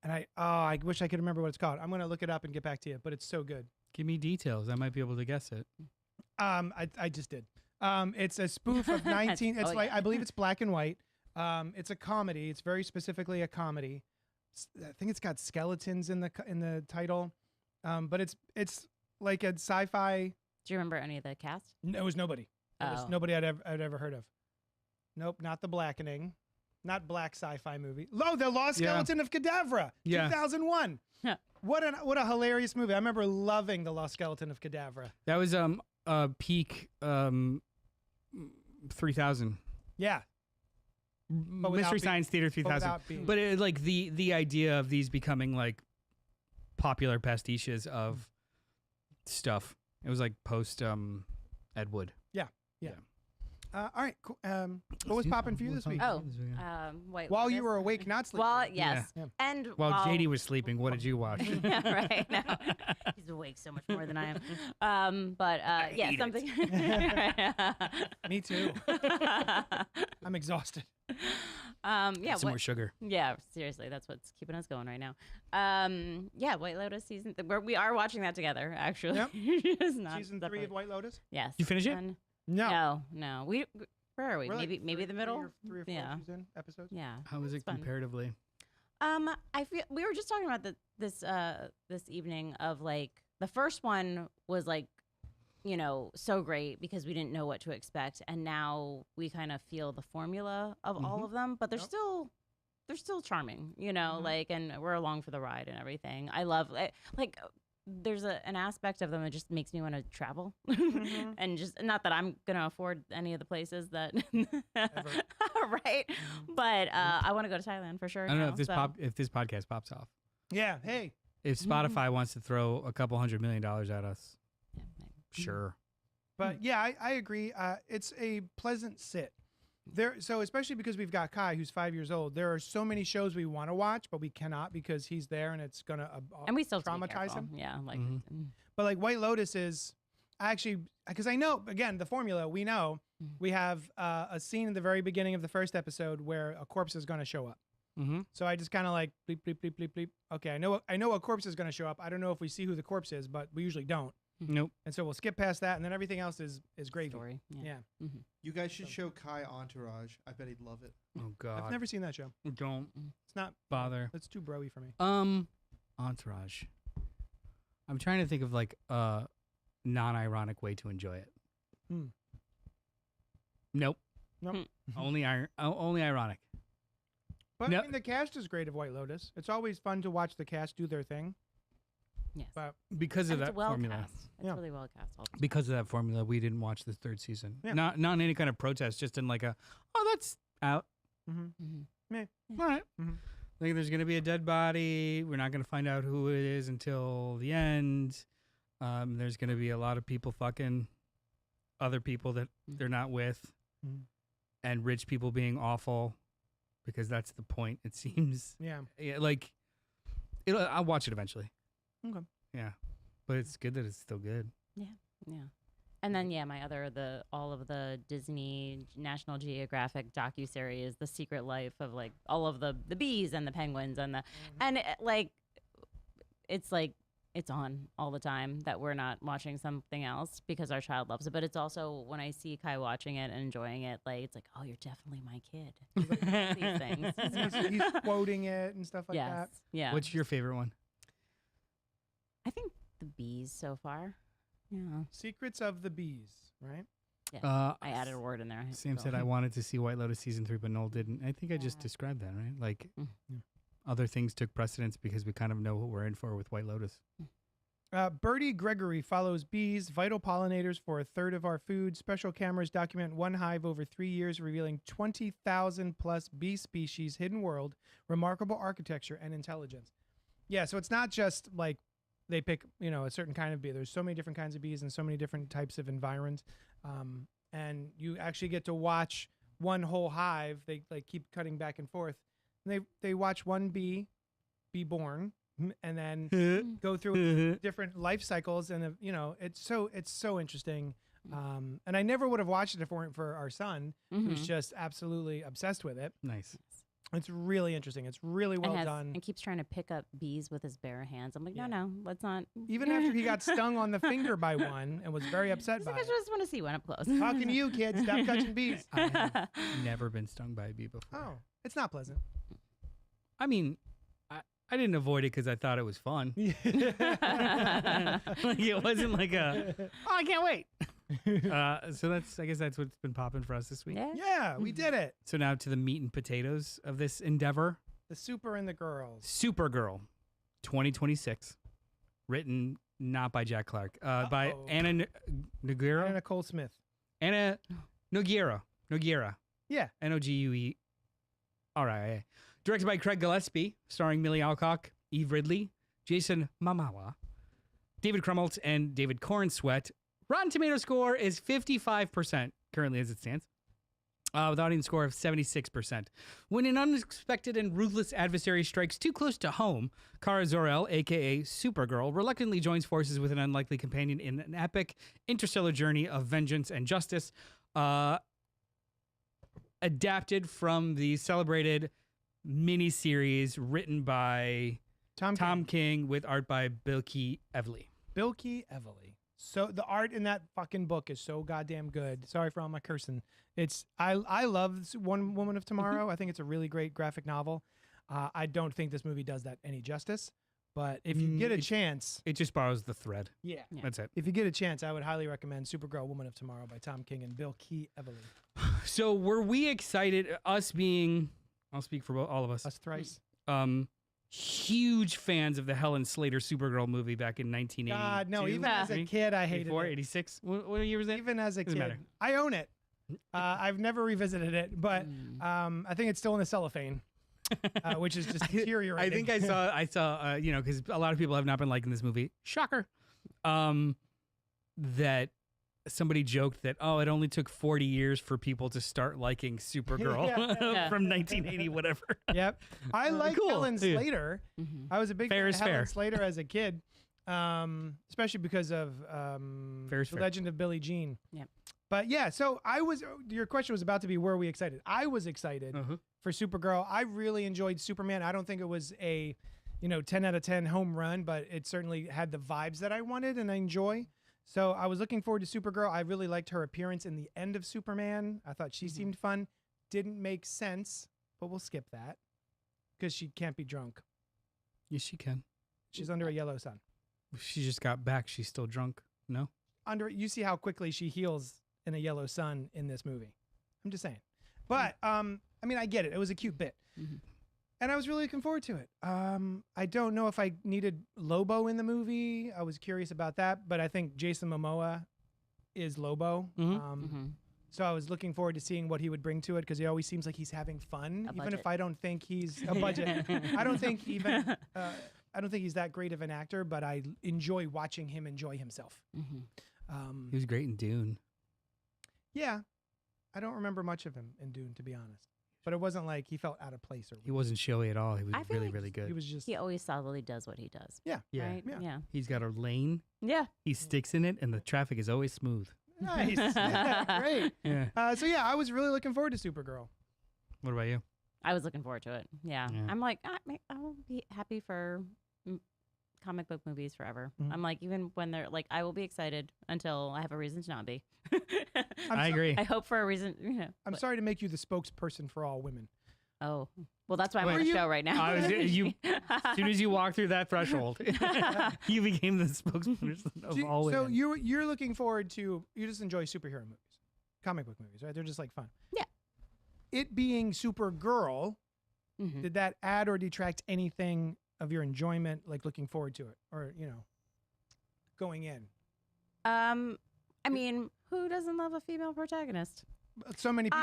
And I wish I could remember what it's called. I'm going to look it up and get back to you, but it's so good. Give me details. I might be able to guess it. I just did. It's a spoof of 19 it's Oh, like yeah. I believe it's black and white. It's a comedy. It's very specifically a comedy. I think it's got skeletons in the title. But it's like a sci-fi. Do you remember any of the cast? No, it was nobody. It was Oh. nobody I'd ever heard of. Nope, not The Blackening. not black sci-fi movie. The Lost Skeleton of Cadavra, Yeah. 2001. What a hilarious movie. I remember loving The Lost Skeleton of Cadavra. That was peak 3000. Yeah. without Mystery being- Science Theater 3000. without being- But it, like the idea of these becoming like popular pastiches of stuff. It was like post Ed Wood. All right, cool. What was popping for you this week? Oh, White While you Lotus. were awake, not sleeping. Well, yes, Yeah. and While while JD was sleeping, what did you watch? yeah, right. No, he's awake so much more than I am. But yeah, hate something. Me too. I'm exhausted. Yeah, Some more sugar. yeah. Seriously, that's what's keeping us going right now. Yeah, White Lotus season. We are watching that together, actually. Yep. It's not Season 3 separate. of White Lotus. Yes. You finish it? And- No. No. Where are we? We're like Maybe the middle. Three or four Yeah. season episodes. Yeah. How was it It's fun. comparatively? I feel we were just talking about this evening of like the first one was like, you know, so great because we didn't know what to expect, and now we kind of feel the formula of all of them, but they're Yep. still charming, you know, Mhm. like, and we're along for the ride and everything. I love like. There's an aspect of them that just makes me want to travel, Mhm. and just not that I'm gonna afford any of the places that, right? But I want to go to Thailand for sure. I don't know now, if this so. if this podcast pops off. Yeah. Hey. If Spotify wants to throw a couple $100 million at us, Yeah, maybe. sure. But yeah, I agree. It's a pleasant sit. So especially because we've got Kai, who's 5 years old, there are so many shows we want to watch, but we cannot because he's there and it's gonna And we still have to be traumatize careful. him. Yeah, like Mhm. But like White Lotus is actually, because I know, again, the formula, we know Mhm. we have a scene in the very beginning of the first episode where a corpse is going to show up. Mm-hmm. So I just kind of like bleep, bleep, bleep, bleep, bleep. Okay, I know a corpse is going to show up. I don't know if we see who the corpse is, but we usually don't. Nope. And so we'll skip past that, and then everything else is gravy. story. Yeah. You guys should show Kai Entourage. I bet he'd love it. Oh God. I've never seen that show. Don't It's not, bother. it's too broy for me. Entourage. I'm trying to think of like a non-ironic way to enjoy it. Hmm. Nope. Nope. Only ironic. But No. I mean, the cast is great of White Lotus. It's always fun to watch the cast do their thing. Yes. But Because of And it's that well formula. cast. It's Yeah. really well cast. Because of that formula, we didn't watch the third season. Yeah. Not in any kind of protest, just in like that's out. Mm-hmm. All right. Mhm. Like there's gonna be a dead body. We're not gonna find out who it is until the end. There's gonna be a lot of people fucking other people that they're not with, Mhm. and rich people being awful, because that's the point. It seems. yeah. Yeah, like I'll watch it eventually. Okay. Yeah, but it's good that it's still good. Yeah. And then all of the Disney National Geographic docuseries, The Secret Life of like all of the bees and the penguins and it's on all the time that we're not watching something else because our child loves it. But it's also when I see Kai watching it and enjoying it, like it's like, oh, you're definitely my kid. These things. He's quoting it and stuff like yes. that. Yeah. What's your favorite one? I think the bees so far. Yeah. Secrets of the Bees, right? I added a word in there. I Sam so. said I wanted to see White Lotus season 3, but Noel didn't. I think I just Yeah. described that, right? Like Mm. other things took precedence because we kind of know what we're in for with White Lotus. Bertie Gregory follows bees, vital pollinators for a third of our food. Special cameras document one hive over 3 years, revealing 20,000 plus bee species, hidden world, remarkable architecture, and intelligence. Yeah, so it's not just like they pick, a certain kind of bee. There's so many different kinds of bees and so many different types of environs. And you actually get to watch one whole hive. They like keep cutting back and forth. And they watch one bee be born and then go through different life cycles. And, it's so interesting. And I never would have watched it if it weren't for our son, who's Mhm. just absolutely obsessed with it. Nice. It's really interesting. It's really well done. And keeps trying to pick up bees with his bare hands. I'm like, Yeah. no, let's not. Even after he got stung on the finger by one and was very upset He's by like, I it. just want to see one up close. Talking to you, kids. Stop touching bees. I have never been stung by a bee before. Oh, it's not pleasant. I mean, I didn't avoid it because I thought it was fun. Like it wasn't like I can't wait. So I guess that's what's been popping for us this week. Yeah. Yeah, we did it. So now to the meat and potatoes of this endeavor. The super and the girls. Supergirl, 2026, written not by Jack Clark, by Uh-oh. Anna Noguera. And Nicole Smith. Anna Noguera. Yeah. Nogue. All right. Directed by Craig Gillespie, starring Millie Alcock, Eve Ridley, Jason Momoa, David Krumholtz, and David Cornsweet. Rotten Tomato score is 55% currently as it stands, with audience score of 76%. When an unexpected and ruthless adversary strikes too close to home, Kara Zor-El, a.k.a. Supergirl, reluctantly joins forces with an unlikely companion in an epic interstellar journey of vengeance and justice, adapted from the celebrated miniseries written by Tom King with art by Bilky Evely. Bilky Evely. So the art in that fucking book is so goddamn good. Sorry for all my cursing. I love One Woman of Tomorrow. I think it's a really great graphic novel. I don't think this movie does that any justice. But if you get a chance, It just borrows the thread. yeah, That's it. if you get a chance, I would highly recommend Supergirl, Woman of Tomorrow by Tom King and Bilky Evely. So were we excited, us being, I'll speak for all of us, Us thrice. huge fans of the Helen Slater Supergirl movie back in 1980. God, no. Even as a kid, I hated 84, it. 86? What year was that? Even as a Doesn't kid, matter. I own it. I've never revisited it, but I think it's still in the cellophane, which is just deteriorating. I think I saw, because a lot of people have not been liking this movie. Shocker. That somebody joked that, it only took 40 years for people to start liking Supergirl Yeah. from 1980, whatever. Yep. I like cool. Helen Yeah. Slater. Mhm. I was a big Fair fan is of Helen fair. Slater as a kid, especially because of Fair is The fair. Legend of Billie Jean. Yep. But yeah, so your question was about to be, were we excited? I was excited Uh-huh. for Supergirl. I really enjoyed Superman. I don't think it was a, 10 out of 10 home run, but it certainly had the vibes that I wanted and I enjoy. So I was looking forward to Supergirl. I really liked her appearance in the end of Superman. I thought she seemed fun. Didn't make sense, but we'll skip that because she can't be drunk. Yes, she can. She's under a yellow sun. She just got back. She's still drunk. No? You see how quickly she heals in a yellow sun in this movie. I'm just saying. But I get it. It was a cute bit. Mhm. And I was really looking forward to it. I don't know if I needed Lobo in the movie. I was curious about that, but I think Jason Momoa is Lobo. Mhm. So I was looking forward to seeing what he would bring to it because he always seems like he's having fun, even budget. if I don't think he's a budget. I don't think he's that great of an actor, but I enjoy watching him enjoy himself. Mhm. He was great in Dune. Yeah, I don't remember much of him in Dune, to be honest. But it wasn't like he felt out of place or He wasn't showy at all. He was I feel really, like really good. he was just He always solidly does what he does. yeah. Yeah. Right? Yeah. Yeah. He's got a lane. Yeah. He sticks in it, and the traffic is always smooth. Nice. Yeah, great. Yeah. So yeah, I was really looking forward to Supergirl. What about you? I was looking forward to it. Yeah. Yeah. I'm like, I will be happy for comic book movies forever. Mhm. I'm like, even when they're like, I will be excited until I have a reason to not be. I agree. I hope for a reason, I'm but- sorry to make you the spokesperson for all women. Oh, well, that's why I'm Wait, on the you- show right now. I was- as soon as you walk through that threshold, you became the spokesperson of all So women. you're looking forward to, you just enjoy superhero movies, comic book movies, right? They're just like fun. Yeah. It being Supergirl, Mhm. did that add or detract anything of your enjoyment, like looking forward to it, or going in? I mean, who doesn't love a female protagonist? So many people.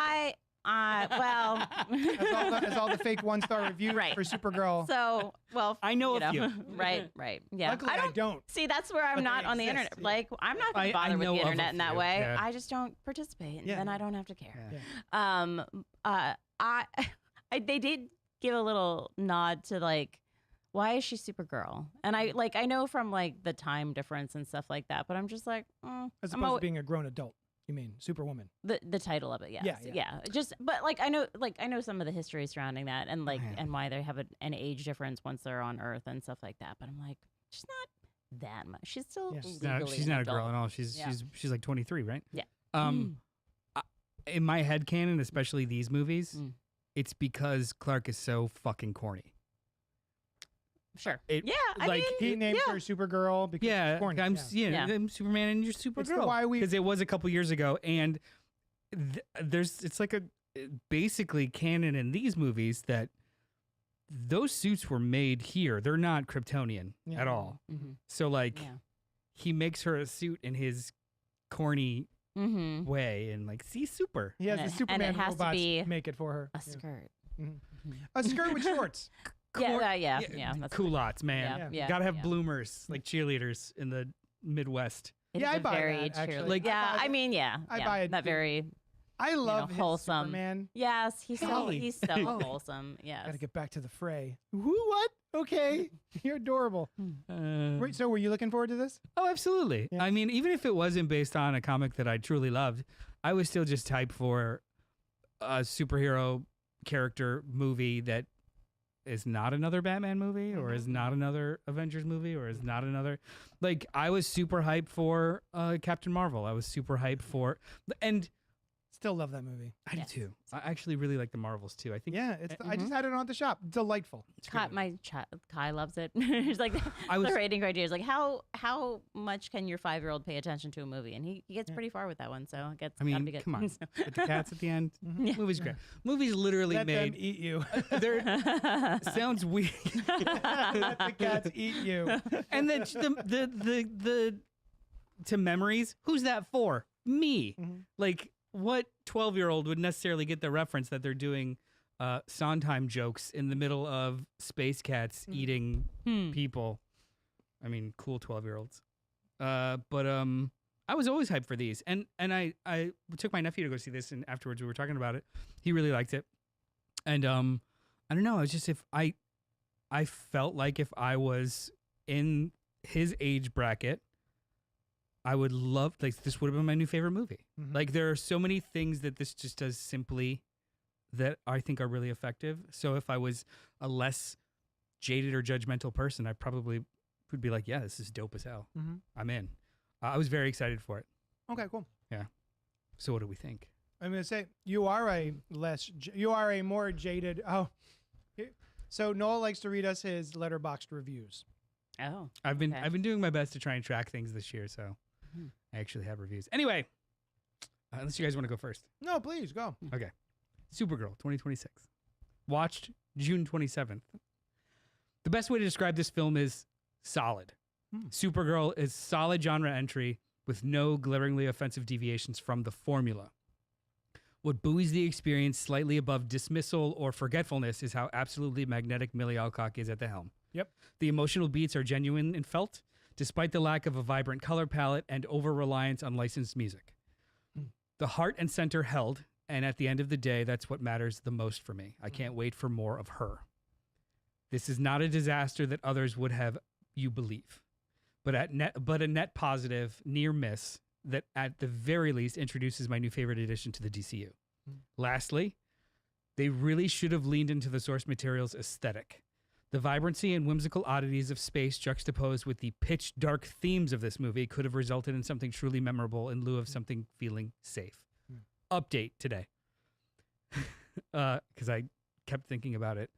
Well, as all the fake 1-star reviews Right. for Supergirl. So, well, I know you a few. right, yeah. Luckily, I don't. See, that's where But I'm not they on the exist, internet. yeah. Like, I'm not going I to bother with know the of a internet in that few, way. yeah. I just don't participate, and Yeah. then I don't have to care. Yeah. They did give a little nod to like, why is she Supergirl? And I know from like the time difference and stuff like that, but I'm just like, As I'm opposed to being a grown adult. You mean Superwoman? the title of it, yes. Yeah. Just, but like I know some of the history surrounding that, and like Yeah. and why they have an age difference once they're on Earth and stuff like that. But I'm like, she's not that much. She's still Yeah. legally She's an not a girl adult. at all. She's Yeah. she's like 23, right? Yeah. In my head canon, especially these movies, Mm. it's because Clark is so fucking corny. Sure. It- Yeah, I like, mean, He named her Supergirl because Yeah, she's corny. I'm Yeah. I'm Superman and you're Supergirl. why we- Because it was a couple years ago, and it's like a basically canon in these movies that those suits were made here. They're not Kryptonian Yeah. at all. Mhm. So like Yeah. he makes her a suit in his corny Mm-hmm. way, and like see super. He has And the it- Superman and it has to robots be make it for her. A Yeah. skirt. A skirt with shorts. Yeah. That's Culottes, man. Yeah. Yeah. Gotta have yeah. bloomers like cheerleaders in the Midwest. It Yeah, is I a buy very that, actually. cheerleader. Like- yeah, I I mean, yeah. I yeah, buy it that too. very. I love his wholesome. Superman. Yes, he's so Hey. he's so Oh. wholesome. Yes. Gotta get back to the fray. Who? What? Okay, you're adorable. Wait, so were you looking forward to this? Oh, absolutely. Yeah. I mean, even if it wasn't based on a comic that I truly loved, I was still just hyped for a superhero character movie that is not another Batman movie or is not another Avengers movie or is not another. Like, I was super hyped for Captain Marvel. I was super hyped for, and Still love that movie. I Yes. do too. I actually really like the Marvels too. I think Yeah, it's. I just had it on at the shop. Delightful. Kai loves it. He's like I was- the rating criteria is like how much can your 5-year-old pay attention to a movie, and he gets pretty far with that one. So it gets. I mean, gotta be good. come on. So- with the cats at the end. Yeah. Movie's great. Movie's literally Let them made. eat you. There sounds weird. Let the cats eat you. And then the to memories, who's that for? Me. Mhm. Like, what 12-year-old would necessarily get the reference that they're doing Sondheim jokes in the middle of space cats eating people? I mean, cool 12-year-olds. But I was always hyped for these, and I took my nephew to go see this, and afterwards we were talking about it. He really liked it, and I don't know. It's just I felt like if I was in his age bracket, I would love, like, this would have been my new favorite movie. Mhm. Like, there are so many things that this just does simply that I think are really effective. So if I was a less jaded or judgmental person, I probably would be like, yeah, this is dope as hell. Mhm. I'm in. I was very excited for it. Okay, cool. So what do we think? I'm gonna say you are a more jaded. Oh, so Noel likes to read us his letterboxed reviews. Oh. I've been Okay. doing my best to try and track things this year, so I actually have reviews. Anyway, unless you guys want to go first. No, please go. Okay. Supergirl 2026. Watched June 27th. The best way to describe this film is solid. Supergirl is solid genre entry with no glaringly offensive deviations from the formula. What buoys the experience slightly above dismissal or forgetfulness is how absolutely magnetic Millie Alcock is at the helm. Yep. The emotional beats are genuine and felt, despite the lack of a vibrant color palette and over-reliance on licensed music. The heart and center held, and at the end of the day, that's what matters the most for me. I can't wait for more of her. This is not a disaster that others would have you believe, but a net positive near miss that at the very least introduces my new favorite addition to the DCU. Lastly, they really should have leaned into the source material's aesthetic. The vibrancy and whimsical oddities of space juxtaposed with the pitch dark themes of this movie could have resulted in something truly memorable in lieu of something feeling safe. Update today. Because I kept thinking about it.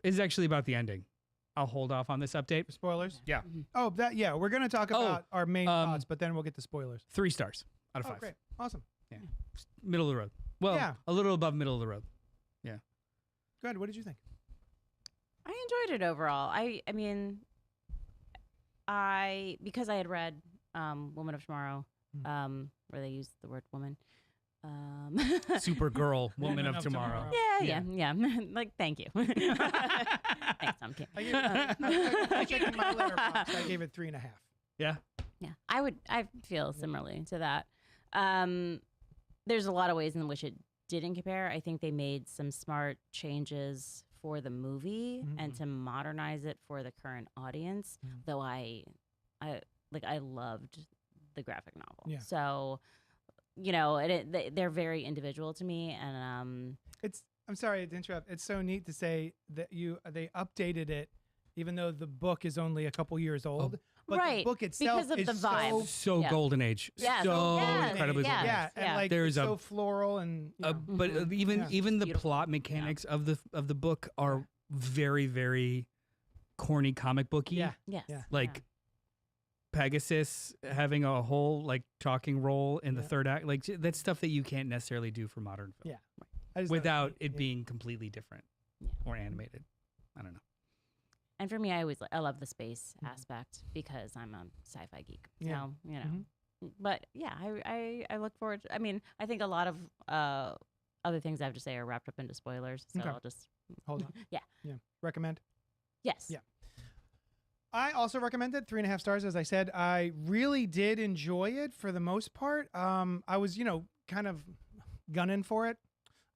It's actually about the ending. I'll hold off on this update. Spoilers. Yeah. Oh, yeah. We're gonna talk about our main thoughts, but then we'll get to spoilers. 3 stars out of 5. Oh, great. Awesome. Middle of the road. Well, Yeah. a little above middle of the road. Good. What did you think? I enjoyed it overall. I mean, because I had read Woman of Tomorrow, where they use the word woman. Supergirl, Woman of Tomorrow. Yeah. Like, thank you. Thanks, Tom King. I checked my letterbox. I gave it 3.5. Yeah. Yeah, I feel similarly to that. There's a lot of ways in which it didn't compare. I think they made some smart changes for the movie and to modernize it for the current audience. Though I loved the graphic novel. Yeah. So, they're very individual to me, and I'm sorry to interrupt. It's so neat to say that they updated it, even though the book is only a couple years old. But right, the book itself because of is the vibe. So Yeah. golden age. Yes. So Yes. incredibly Yes. golden yeah, age. and Yeah. like There's it's a- so floral and But even Yeah. even the Beautiful. plot mechanics of the book are very, very corny comic booky. Yeah. Yes. Yeah. Like Pegasus having a whole like talking role in the Yeah. third act. Like that's stuff that you can't necessarily do for modern film. Yeah. I just thought Without it yeah. being completely different Yeah. or animated. I don't know. And for me, I love the space aspect because I'm a sci-fi geek. Yeah. So, you know. But yeah, I look forward to, I mean, I think a lot of other things I have to say are wrapped up into spoilers. So Okay. I'll just Hold on. Yeah. Yeah. Recommend. Yes. Yeah. I also recommend it. 3.5 stars. As I said, I really did enjoy it for the most part. I was, kind of gunning for it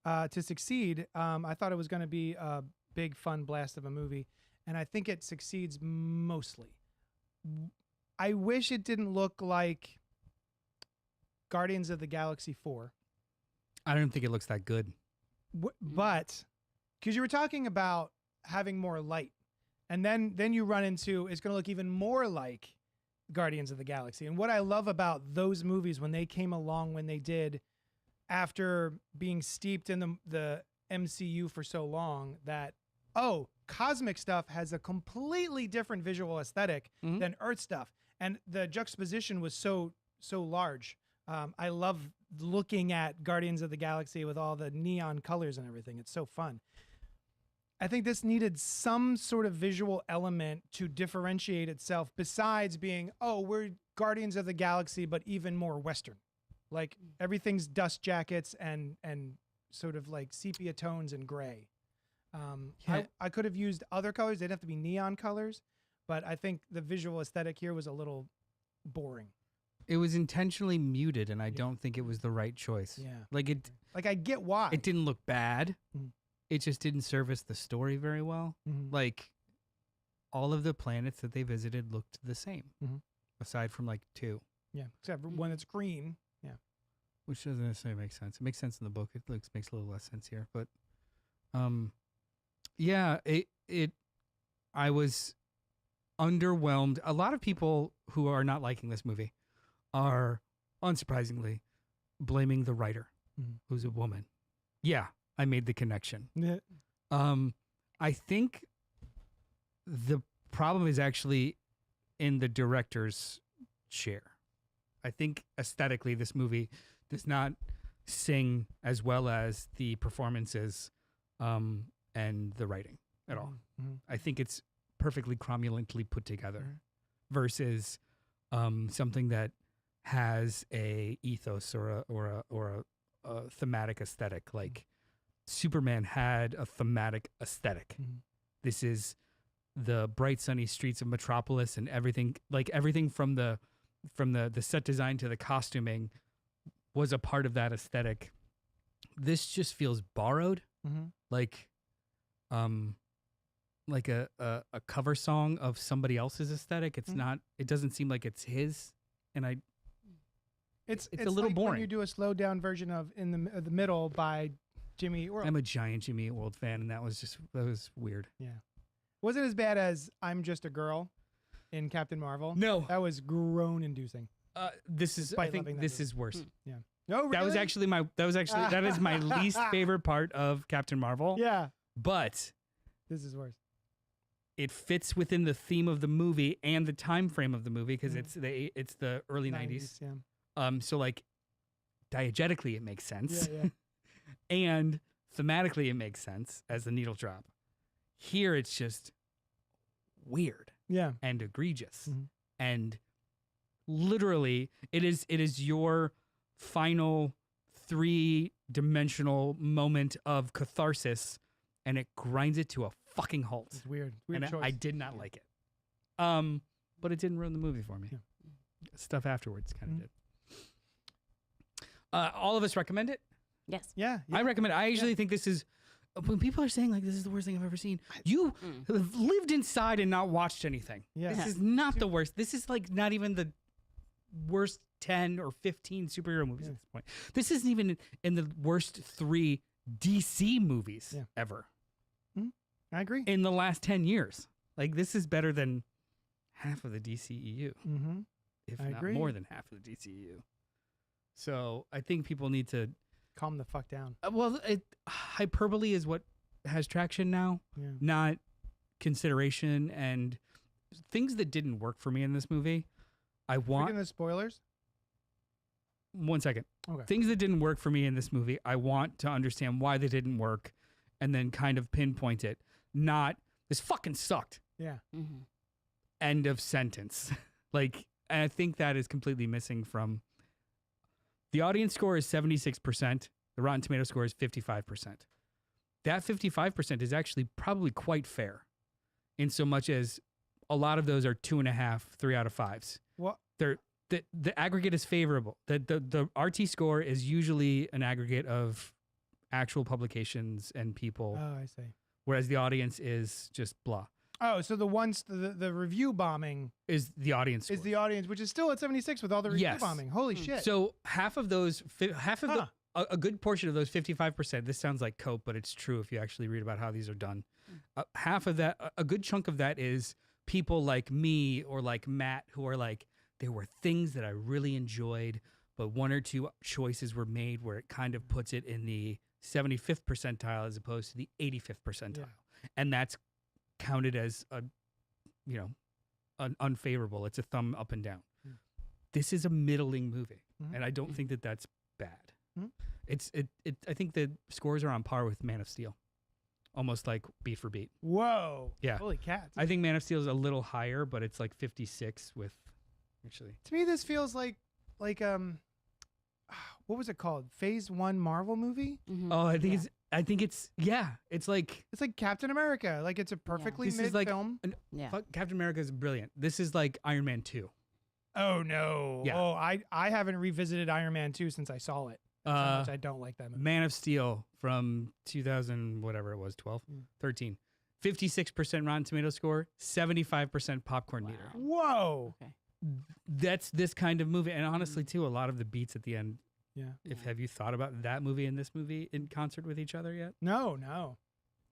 to succeed. I thought it was going to be a big fun blast of a movie, and I think it succeeds mostly. I wish it didn't look like Guardians of the Galaxy 4. I don't think it looks that good. But because you were talking about having more light, and then you run into it's going to look even more like Guardians of the Galaxy. And what I love about those movies when they came along when they did, after being steeped in the MCU for so long, that cosmic stuff has a completely different visual aesthetic than Earth stuff, and the juxtaposition was so large. I love looking at Guardians of the Galaxy with all the neon colors and everything. It's so fun. I think this needed some sort of visual element to differentiate itself besides being, we're Guardians of the Galaxy, but even more Western. Like everything's dust jackets and sort of like sepia tones and gray. I could have used other colors. They didn't have to be neon colors, but I think the visual aesthetic here was a little boring. It was intentionally muted, and I don't think it was the right choice. Yeah. Like I get why. it didn't look bad. Mhm. It just didn't service the story very well. Mhm. Like all of the planets that they visited looked the same, aside from like 2. Yeah, except for when it's green. Yeah. Which doesn't necessarily make sense. It makes sense in the book. It makes a little less sense here, but yeah, I was underwhelmed. A lot of people who are not liking this movie are unsurprisingly blaming the writer, who's a woman. Yeah, I made the connection. Yeah. I think the problem is actually in the director's chair. I think aesthetically this movie does not sing as well as the performances and the writing at all. I think it's perfectly cromulently put together versus something that has a ethos or a thematic aesthetic. Like Superman had a thematic aesthetic. This is the bright sunny streets of Metropolis and everything from the set design to the costuming was a part of that aesthetic. This just feels borrowed, like a cover song of somebody else's aesthetic. It's not. It doesn't seem like it's his, and it's a little like boring. when you do a slowed down version of In the Middle by Jimmy Eat World. I'm a giant Jimmy Eat World fan, and that was weird. Yeah, wasn't as bad as I'm Just a Girl in Captain Marvel. No, that was groan inducing. This is. I think this is worse. Yeah. No, really? That was actually that is my least favorite part of Captain Marvel. Yeah, but this is worse. It fits within the theme of the movie and the time frame of the movie because it's the early 90s. Yeah. So like diegetically it makes sense. Yeah. And thematically it makes sense as the needle drop. Here it's just weird. Yeah. And egregious. And literally it is your final 3-dimensional moment of catharsis, and it grinds it to a fucking halt. It's weird. And choice. I did not like it. But it didn't ruin the movie for me. Yeah. Stuff afterwards kind of did. All of us recommend it. Yes. Yeah. I recommend it. I actually think this is, when people are saying like this is the worst thing I've ever seen, you have lived inside and not watched anything. Yeah. This is not the worst. This is like not even the worst 10 or 15 superhero movies at this point. This isn't even in the worst 3 DC movies ever. I agree. In the last 10 years. Like this is better than half of the DCEU. If not more than half of the DCEU. So I think people need to calm the fuck down. hyperbole is what has traction now, Yeah. not consideration and things that didn't work for me in this movie. I want Forgetting the spoilers. 1 second. Okay. Things that didn't work for me in this movie, I want to understand why they didn't work and then kind of pinpoint it. Not, this fucking sucked. Yeah. Mm-hmm. End of sentence. And I think that is completely missing from the audience score is 76%. The Rotten Tomato score is 55%. That 55% is actually probably quite fair in so much as a lot of those are 2.5, 3 out of 5s. What? The aggregate is favorable. The RT score is usually an aggregate of actual publications and people, Oh, I see. whereas the audience is just blah. Oh, so the review bombing Is the audience is scores. the audience, which is still at 76 with all the review Yes. bombing. Holy shit. So half of those, Huh. a good portion of those 55%, this sounds like cope, but it's true if you actually read about how these are done. Half of that, a good chunk of that is people like me or like Matt who are like, there were things that I really enjoyed, but 1 or 2 choices were made where it kind of puts it in the 75th percentile as opposed to the 85th percentile. Yeah. And that's counted as an unfavorable. It's a thumb up and down. Mm. This is a middling movie, Mhm. and I don't think that that's bad. Mhm. I think the scores are on par with Man of Steel, almost like beat for beat. Whoa. Yeah. Holy cats. I think Man of Steel is a little higher, but it's like 56 with actually. To me, this feels like what was it called? Phase 1 Marvel movie? Mm-hmm. Oh, I think it's it's like It's like Captain America. Like it's a perfectly This made is like film. Yeah. fuck, Captain America is brilliant. This is like Iron Man 2. Oh no. Yeah. Oh, I haven't revisited Iron Man 2 since I saw it. That's how much I don't like that movie. Man of Steel from 2000, whatever it was, 12, Mm. 13. 56% Rotten Tomato score, 75% popcorn Wow. meter. Whoa. Okay. That's this kind of movie. And honestly, too, a lot of the beats at the end. Yeah. Have you thought about that movie and this movie in concert with each other yet? No.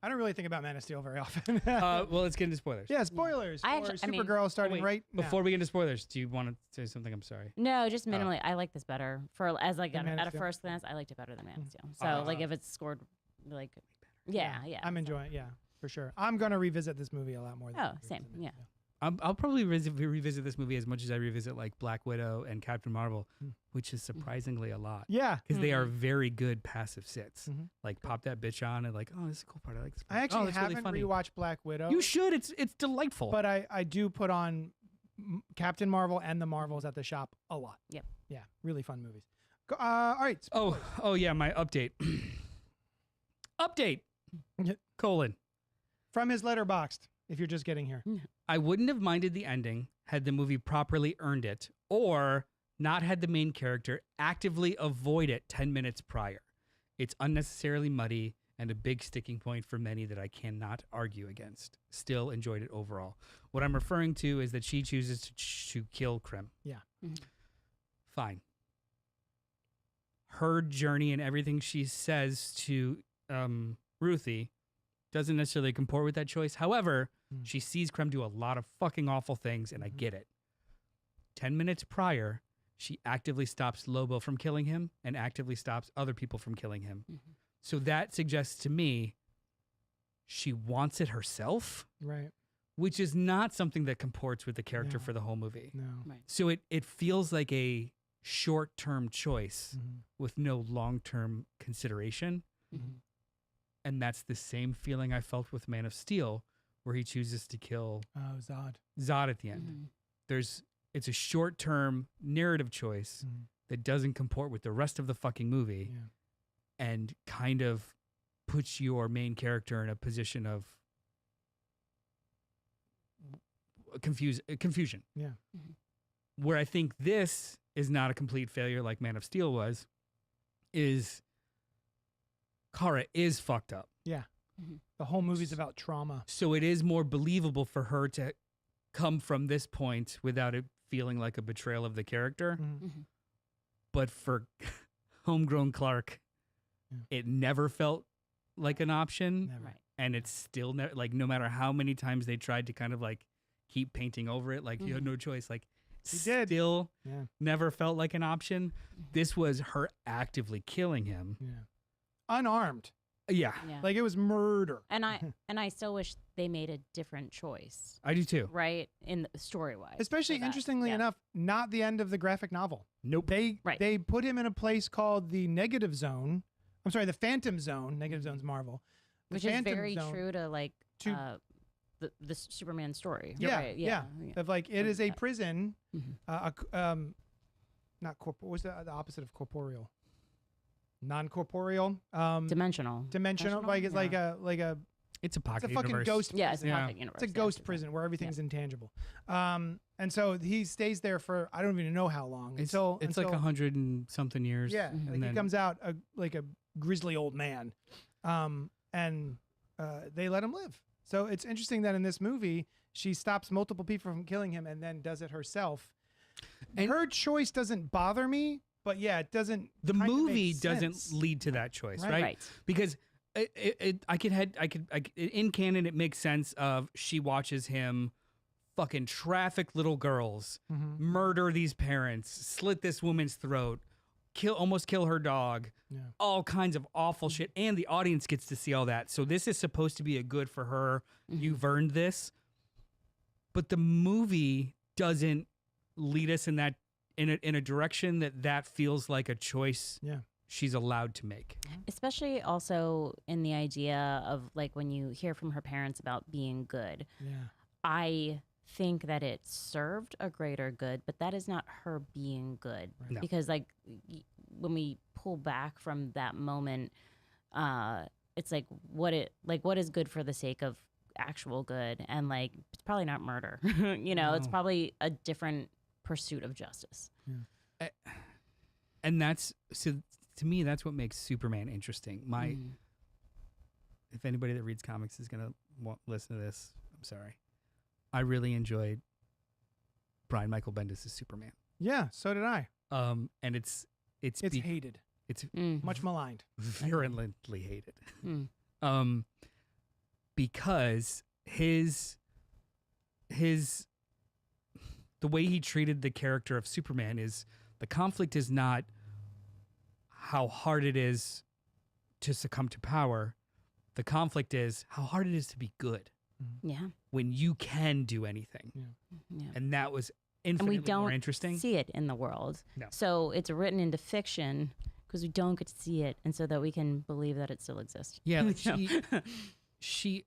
I don't really think about Man of Steel very often. Well, let's get into spoilers. yeah, spoilers I for actually- I mean- Supergirl starting wait, right now. Before we get into spoilers, do you want to say something? I'm sorry. No, just minimally. I like this better. As like Than Man of at a Steel? first glance, I liked it better than Man of Steel. So like if it's scored like, yeah. I'm enjoying it. Yeah, for sure. I'm going to revisit this movie a lot more. Than Oh, I've same, revisited it, yeah. I'll probably revisit this movie as much as I revisit like Black Widow and Captain Marvel, Mm. which is surprisingly a lot. Yeah. Because they are very good passive sits. Mhm. Like pop that bitch on and like, oh, this is a cool part. I like this part. I actually oh, that's haven't really funny. rewatched Black Widow. You should. It's delightful. But I do put on Captain Marvel and the Marvels at the shop a lot. Yep. Yeah, really fun movies. All right. oh yeah, my update. Update. Yeah. Colon. From his letterboxed, if you're just getting here. I wouldn't have minded the ending had the movie properly earned it or not had the main character actively avoid it 10 minutes prior. It's unnecessarily muddy and a big sticking point for many that I cannot argue against. Still enjoyed it overall. What I'm referring to is that she chooses to kill Krim. Yeah. Mhm. Fine. Her journey and everything she says to Ruthie doesn't necessarily comport with that choice. However, she sees Krem do a lot of fucking awful things, and I get it. 10 minutes prior, she actively stops Lobo from killing him and actively stops other people from killing him. Mhm. So that suggests to me she wants it herself, Right. which is not something that comports with the character No. for the whole movie. No. Right. So it feels like a short-term choice Mhm. with no long-term consideration. Mhm. And that's the same feeling I felt with Man of Steel, where he chooses to kill Oh, Zod. Zod at the end. Mhm. It's a short-term narrative choice Mhm. that doesn't comport with the rest of the fucking movie Yeah. and kind of puts your main character in a position of confusion. Yeah. Mhm. Where I think this is not a complete failure like Man of Steel was, is Kara is fucked up. The whole movie's about trauma. So it is more believable for her to come from this point without it feeling like a betrayal of the character. Mhm. Mhm. But for homegrown Clark, Yeah. it never felt like an option. Never. Right. And it's still like no matter how many times they tried to kind of like keep painting over it, like you had Mhm. no choice, like He did. still Yeah. never felt like an option. Mhm. This was her actively killing him. Yeah. Unarmed. Yeah, Yeah. Like it was murder. And I still wish they made a different choice, I do too. right? In story wise. Especially interestingly enough, not the end of the graphic novel. Nope. They put him in a place called the negative zone. I'm sorry, the Phantom Zone. Negative Zone's Marvel. The Which is Phantom very Zone, true to like the Superman story. Yeah, Right? Yeah. Of like it is a Okay. prison. Mhm. Not corporeal. What's the opposite of corporeal? Non-corporeal. Dimensional. Dimensional. Like it's Yeah. like a It's a pocket it's a fucking universe. ghost. Yeah, it's a Yeah. pocket universe. It's a ghost prison where everything's intangible. And so he stays there for I don't even know how long. It's until like 100 and something years. Yeah, Mhm. like And he then- comes out like a grizzly old man, and they let him live. So it's interesting that in this movie she stops multiple people from killing him and then does it herself. And- her choice doesn't bother me, but yeah, it doesn't. The kinda make movie doesn't sense. lead to that choice, Right. right? Right. Because in canon it makes sense of she watches him fucking traffic little girls, Mhm. murder these parents, slit this woman's throat, almost kill her dog, Yeah. all kinds of awful shit, and the audience gets to see all that. So this is supposed to be a good for her. You've earned this. But the movie doesn't lead us in a direction that feels like a choice Yeah. she's allowed to make. Especially also in the idea of like when you hear from her parents about being good. Yeah. I think that it served a greater good, but that is not her being good. Right. No. Because like when we pull back from that moment, it's like what is good for the sake of actual good, and like it's probably not murder. It's No. probably a different pursuit of justice. And that's so to me that's what makes Superman interesting. Mhm. If anybody that reads comics is gonna listen to this, I'm sorry. I really enjoyed Brian Michael Bendis' Superman. Yeah. So did I. And it's Hated. Mm. Much maligned. virulently hated. Mm. Because his the way he treated the character of Superman is the conflict is not how hard it is to succumb to power. The conflict is how hard it is to be good Yeah. when you can do anything. Yeah. And that was And infinitely we don't more interesting. see it in the world. No. So it's written into fiction because we don't get to see it, and so that we can believe that it still exists. Yeah, like You know? she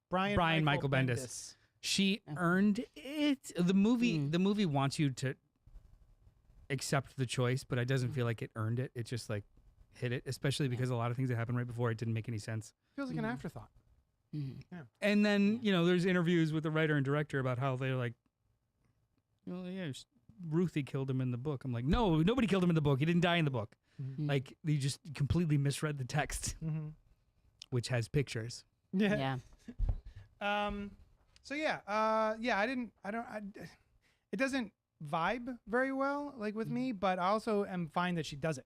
Brian Michael Bendis. She earned it. The movie wants you to accept the choice, but it doesn't feel like it earned it. It just like hit it, especially because a lot of things that happened right before it didn't make any sense. Feels like an afterthought. Mhm. And then, there's interviews with the writer and director about how they're like, well, yeah, Ruthie killed him in the book. I'm like, no, nobody killed him in the book. He didn't die in the book. Mhm. Like, they just completely misread the text, Mm-hmm. which has pictures. Yeah. Yeah. So it doesn't vibe very well like with me, but I also am fine that she does it.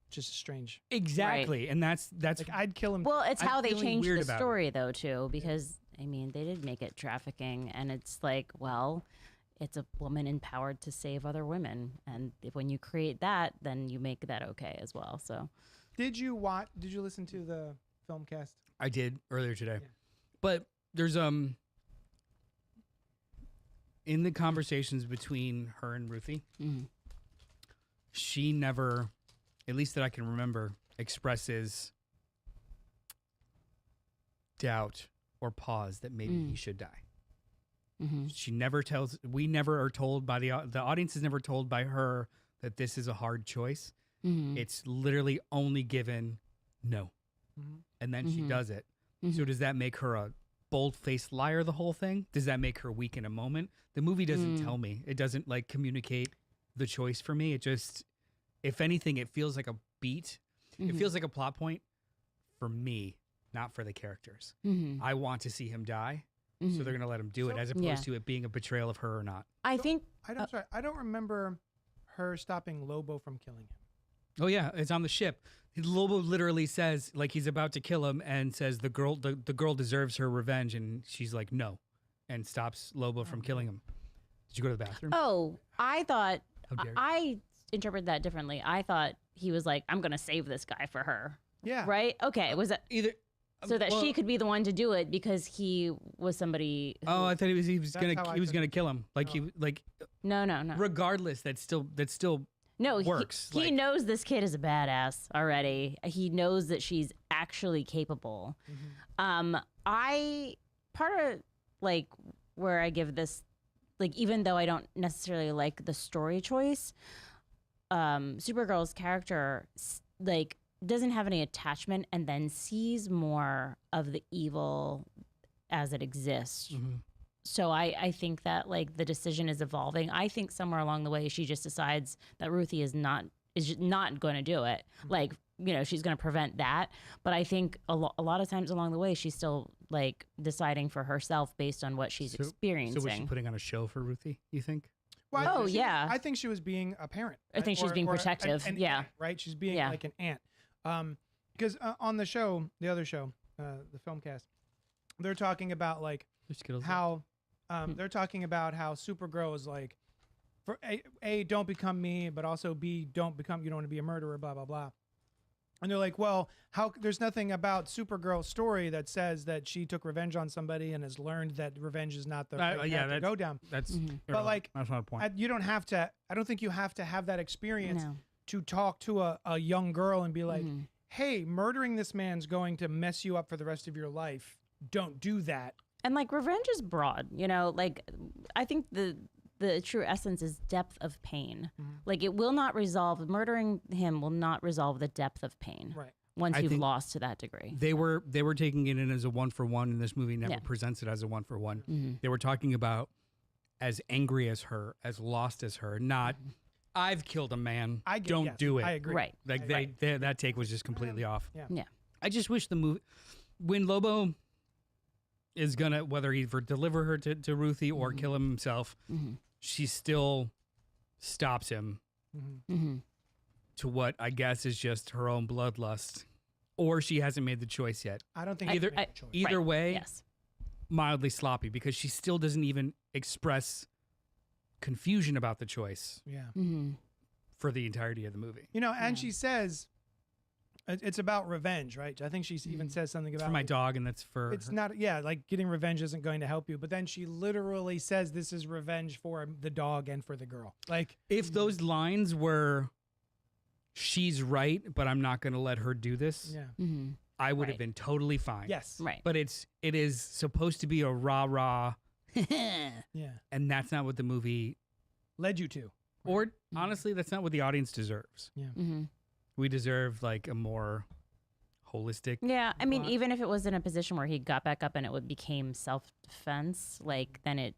Just strange. Exactly. And that's Like I'd kill him. Well, it's I'm how they feeling changed weird the about it. story, though, too, because, I mean, they did make it trafficking, and it's like, well, it's a woman empowered to save other women. And when you create that, then you make that okay as well. So, Did you listen to the film cast? I did earlier today. Yeah. But there's in the conversations between her and Ruthie, mhm. she never, at least that I can remember, expresses doubt or pause that maybe he should die. Mhm. She never tells. We never are told by the audience is never told by her that this is a hard choice. Mhm. It's literally only given no, Mhm. and then she Mhm. does it. So Mhm. does that make her a bold-faced liar the whole thing? Does that make her weak in a moment? The movie doesn't tell me. It doesn't like communicate the choice for me. It just, if anything, it feels like a beat. It Mhm. feels like a plot point for me, not for the characters. Mhm. I want to see him die, so Mhm. they're going to let him do it, So- as opposed Yeah. to it being a betrayal of her or not. I think I don't remember her stopping Lobo from killing him. Oh yeah, it's on the ship. Lobo literally says, like, he's about to kill him, and says the girl deserves her revenge, and she's like no, and stops Lobo from killing him. Did you go to the bathroom? I thought How dare you. I interpreted that differently. I thought he was like, I'm going to save this guy for her. Yeah. right? Okay, was it Either so that well, she could be the one to do it because he was somebody? Who, Oh, I thought he was That's how I took gonna it. kill him. Like No. he regardless, that's still No, works. He Like- knows this kid is a badass already. He knows that she's actually capable. I part of like where I give this, like, even though I don't necessarily like the story choice, Supergirl's character like doesn't have any attachment and then sees more of the evil as it exists. So I think that like the decision is evolving. I think somewhere along the way she just decides that Ruthie is just not going to do it. Like, you know, she's going to prevent that. But I think a lot of times along the way she's still like deciding for herself based on what she's experiencing. So was she putting on a show for Ruthie, you think? Well, Oh, yeah. I think she was being a parent. I think she was being protective, an yeah. aunt, right? She's being Yeah. like an aunt. Because on the show, the other show, the film cast, they're talking about like how they're talking about how Supergirl is like, for A, don't become me, but also B, you don't want to be a murderer, blah blah blah. And they're like, well, there's nothing about Supergirl's story that says that she took revenge on somebody and has learned that revenge is not the right path to go down. That's But like, that's not a point. you don't have to. I don't think you have to have that experience No. to talk to a young girl and be like, hey, murdering this man's going to mess you up for the rest of your life. Don't do that. And like revenge is broad, you know, like I think the true essence is depth of pain. Like it will not resolve, murdering him will not resolve the depth of pain. Right. Once I you've think lost to that degree. They were taking it in as a 1-for-1, and this movie never presents it as a 1-for-1. They were talking about as angry as her, as lost as her, not I've killed a man. Don't do it. I agree. Right. Like that take was just completely off. Yeah. I just wish the movie, when Lobo is gonna, whether he deliver her to Ruthie or kill him himself, she still stops him to what I guess is just her own bloodlust, or she hasn't made the choice yet. I don't think Either- Either Right. way, Yes. mildly sloppy, because she still doesn't even express confusion about the choice Yeah. for the entirety of the movie. You know, and she says it's about revenge, right? I think she even says something It's about for my like, dog, and that's for it's her. not, yeah, like getting revenge isn't going to help you. But then she literally says this is revenge for the dog and for the girl. Like, If those lines were, she's right, but I'm not going to let her do this, yeah. I would have Right. been totally fine. Yes. Right. But it is supposed to be a rah-rah, Yeah. and that's not what the movie, Led you to. or honestly, that's not what the audience deserves. Mm-hmm. We deserve like a more holistic. Yeah, I mean, But- even if it was in a position where he got back up and it became self-defense, like then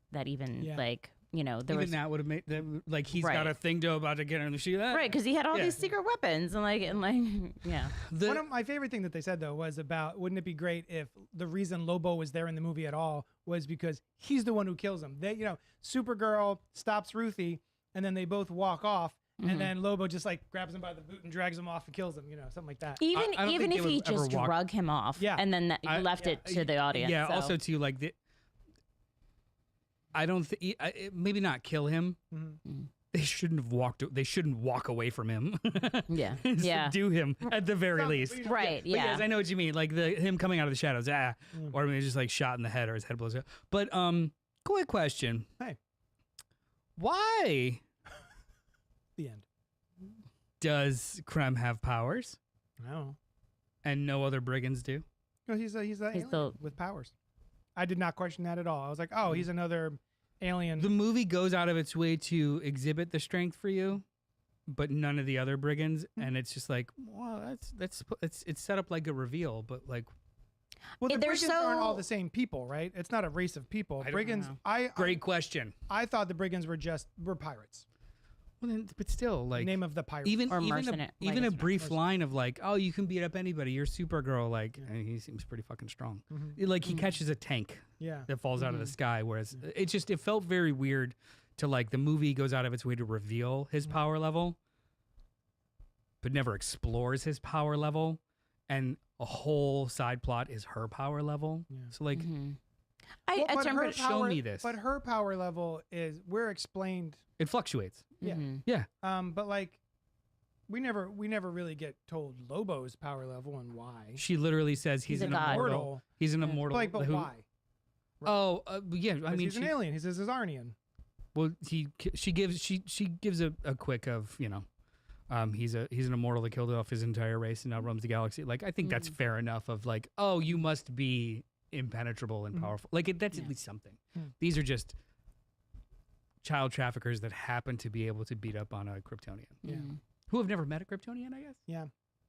Yeah. like, you know, there Even was that would have made that, like he's Right. got a thing about to get her in the shoe. right because he had all Yeah. these secret weapons and like yeah. One of my favorite thing that they said though was about, wouldn't it be great if the reason Lobo was there in the movie at all was because he's the one who kills him. They, you know, Supergirl stops Ruthie, and then they both walk off, and then Lobo just like grabs him by the boot and drags him off and kills him. You know, something like that. Even I don't even think if they he would ever just walk- drug him off, Yeah. and then left it to the audience. Yeah. so. Also, too, like I don't think maybe not kill him. They shouldn't have walked. They shouldn't walk away from him. Yeah. Just Yeah. do him at the very least. Right. But Yeah. yes, I know what you mean. Like him coming out of the shadows, or maybe just like shot in the head, or his head blows up. But quick question. Hey. Why The end. does Krem have powers No. and no other brigands do? No, he's a He's alien the- with powers. I did not question that at all. I was like, oh, he's another alien. The movie goes out of its way to exhibit the strength for you, but none of the other brigands, and it's just like, well, it's set up like a reveal, but like well, the they're brigands aren't all so- the same people, right? It's not a race of people. don't Brigands. know. Great question. I thought the brigands were pirates. Well, then, but still, like Name of the pirates. even Or even mercenary- a, even a like- brief line of like, oh, you can beat up anybody. You're Supergirl. Like he seems pretty fucking strong. Like he catches a tank Yeah. that falls out of the sky, whereas it felt very weird to like the movie goes out of its way to reveal his power level, but never explores his power level, and a whole side plot is her power level. Yeah. So like, I but remember. her show me this. But her power level is we're explained. it fluctuates. Yeah. Mhm. Yeah. But like We never really get told Lobo's power level and why. She literally says he's He's a an god. immortal. He's an immortal. Like, but who- why? Oh, yeah. I mean, He's an alien. He's a Zarnian. well, she gives a quick of he's an immortal that killed off his entire race and now roams the galaxy. Like, I think that's fair enough. Of like, oh, you must be impenetrable and powerful. Like, that's at least something. These are just child traffickers that happen to be able to beat up on a Kryptonian. Yeah. Who have never met a Kryptonian, I guess. Yeah.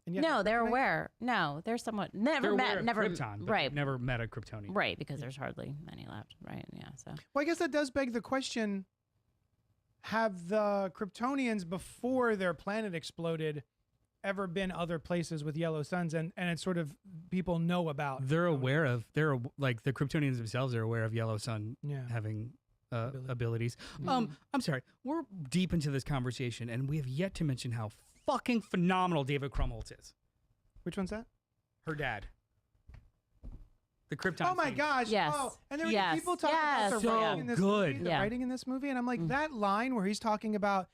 And yet No, they're Kryptonite- aware. No, they're somewhat never They're aware met. of Never Krypton, but right. they've never met a Kryptonian. Right, because there's hardly any left. Right. Yeah. So. Well, I guess that does beg the question: have the Kryptonians before their planet exploded ever been other places with yellow suns, and it's sort of people know about? They're aware of. Like the Kryptonians themselves are aware of Yellow Sun Yeah. having abilities. Mm-hmm. I'm sorry. We're deep into this conversation, and we have yet to mention how fucking phenomenal David Krumholtz is. Which one's that? Her dad. The Krypton. Oh my Saint. gosh! Yes. Oh, and there were Yes. people talking Yes. about the So writing in this good. movie, the Yeah. writing in this movie, and I'm like, that line where he's talking about,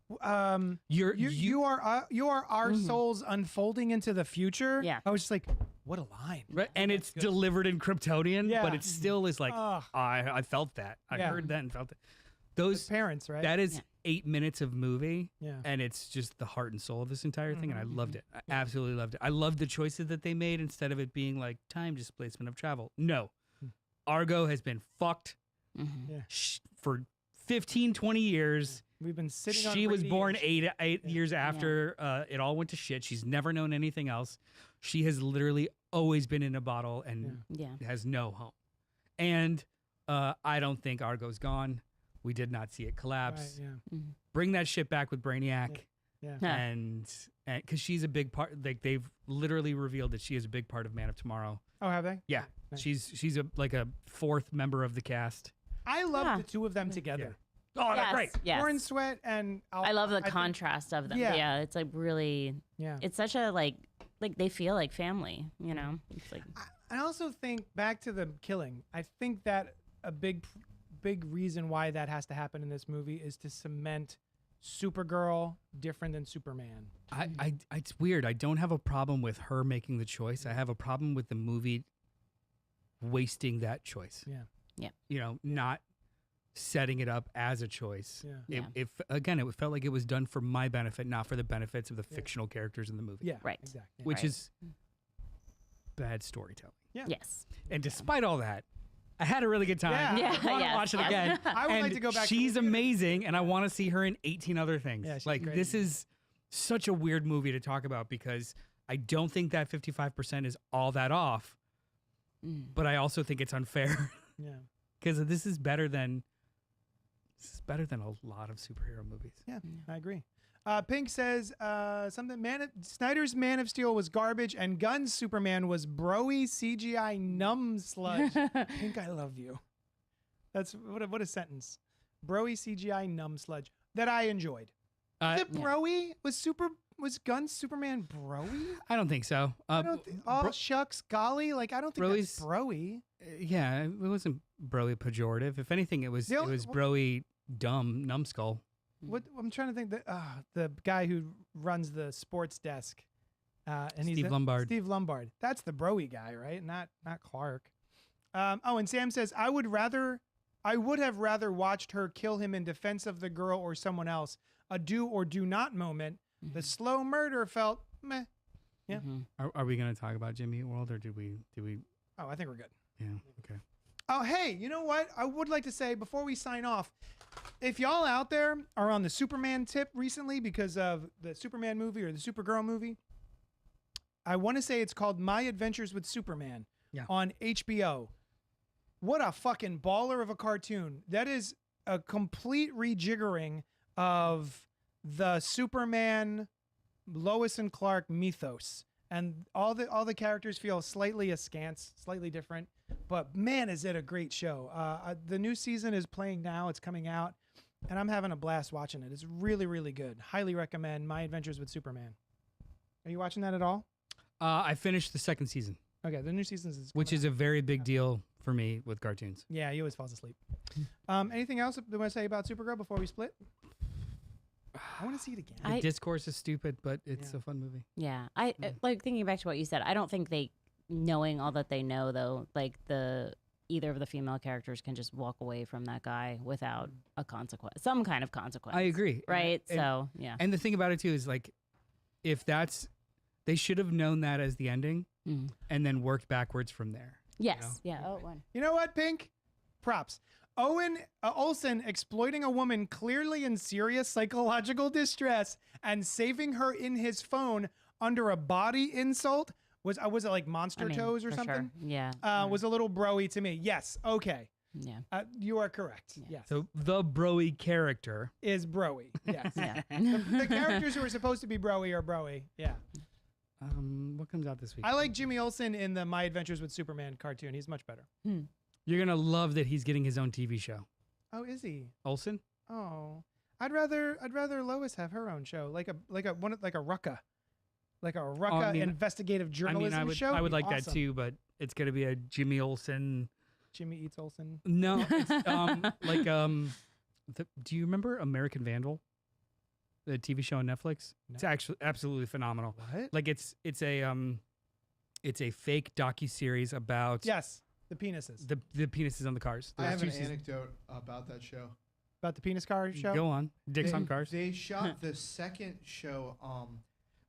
you are our souls unfolding into the future. Yeah. I was just like, what a line! Right, and it's delivered in Kryptonian, Yeah. but it still is like, Ugh. I felt that. I Yeah. heard that and felt it. His Those parents, right? that is Yeah. 8 minutes of movie, Yeah. and it's just the heart and soul of this entire thing, and I loved it. I absolutely loved it. I loved the choices that they made instead of it being like time displacement of travel. No, Argo has been fucked Mm-hmm. for 15, 20 years. We've been sitting on She was born radiation. eight years after it all went to shit. She's never known anything else. She has literally always been in a bottle and Yeah. has no home. And I don't think Argo's gone. We did not see it collapse. Right, yeah. Bring that shit back with Brainiac. Yeah. Yeah. And because she's a big part, like they've literally revealed that she is a big part of Man of Tomorrow. Oh, have they? Yeah, Nice. she's a fourth member of the cast. I love Yeah. the two of them together. Oh, that's Yes. great. Yes. Orange Sweat and I love the think- contrast of them. Yeah. Yeah. It's like really. Yeah. It's such a like they feel like family. You know. It's like. I also think back to the killing. I think that a big reason why that has to happen in this movie is to cement Supergirl different than Superman. It's weird. I don't have a problem with her making the choice. I have a problem with the movie wasting that choice. Yeah. Yeah. You know, not setting it up as a choice. Yeah. It felt like it was done for my benefit, not for the benefits of the fictional characters in the movie. Yeah. Right. Exactly. Which Right. is bad storytelling. Yeah. Yes. And despite all that, I had a really good time. Yeah. I want to Yes, watch it yes. again. I would And like to go back to the She's theater. amazing, and I want to see her in 18 other things. Yeah, she's like great. this is such a weird movie to talk about because I don't think that 55% is all that off, but I also think it's unfair Yeah. because this is better than a lot of superhero movies. Yeah. I agree. Pink says something. Snyder's Man of Steel was garbage, and Gunn's Superman was broy CGI numb sludge. Pink, I love you. That's what a sentence. Broy CGI numb sludge that I enjoyed. Is it broy? Was Gunn's Superman broy? I don't think so. I don't think. Oh shucks, golly! Like I don't think that's broy. Yeah, it wasn't broy pejorative. If anything, it was broy dumb numbskull. What I'm trying to think that the guy who runs the sports desk, and Steve Lombard. Steve Lombard. That's the broy guy, right? Not Clark. And Sam says I would have rather watched her kill him in defense of the girl or someone else. A do or do not moment. The slow murder felt meh. Yeah. Are we going to talk about Jimmy Eat World or do we? Oh, I think we're good. Yeah. Okay. Oh, hey, you know what? I would like to say before we sign off, if y'all out there are on the Superman tip recently because of the Superman movie or the Supergirl movie, I want to say it's called My Adventures with Superman on HBO. What a fucking baller of a cartoon. That is a complete rejiggering of the Superman Lois and Clark mythos. And all the characters feel slightly askance, slightly different. But man, is it a great show. The new season is playing now. It's coming out. And I'm having a blast watching it. It's really, really good. Highly recommend My Adventures with Superman. Are you watching that at all? I finished the second season. Okay, the new season is which is a very big deal for me with cartoons. Yeah, he always falls asleep. Anything else you want to say about Supergirl before we split? I want to see it again. The discourse is stupid, but it's a fun movie. Yeah. I like thinking back to what you said. I don't think knowing all that they know though, like either of the female characters can just walk away from that guy without a consequence, some kind of consequence. I agree. Right. And, so yeah. And the thing about it too is like, if they should have known that as the ending, and then worked backwards from there. Yes. You know? Yeah. Oh, one. You know what, Pink? Props. Owen Olsen exploiting a woman clearly in serious psychological distress and saving her in his phone under a body insult was it like Monster Toes or for something? Sure. Yeah. Was a little broy to me. Yes. Okay. Yeah. You are correct. Yeah. Yes. So the broy character is broy. Yes. Yeah. The characters who are supposed to be broy are broy. Yeah. What comes out this week? I like Jimmy Olsen in the My Adventures with Superman cartoon. He's much better. You're gonna love that he's getting his own TV show. Oh, is he? Olsen? Oh, I'd rather Lois have her own show, like a Rucka, investigative journalism show. I would like awesome. that too, but it's gonna be a Jimmy Olsen. Jimmy Eats Olsen. No, it's do you remember American Vandal? The TV show on Netflix. No. It's actually absolutely phenomenal. What? Like it's a fake docuseries about Yes, the penises. the penises on the cars. I There's have two an seasons. anecdote about that show. About the penis car show. Go on, dicks on cars. They shot the second show.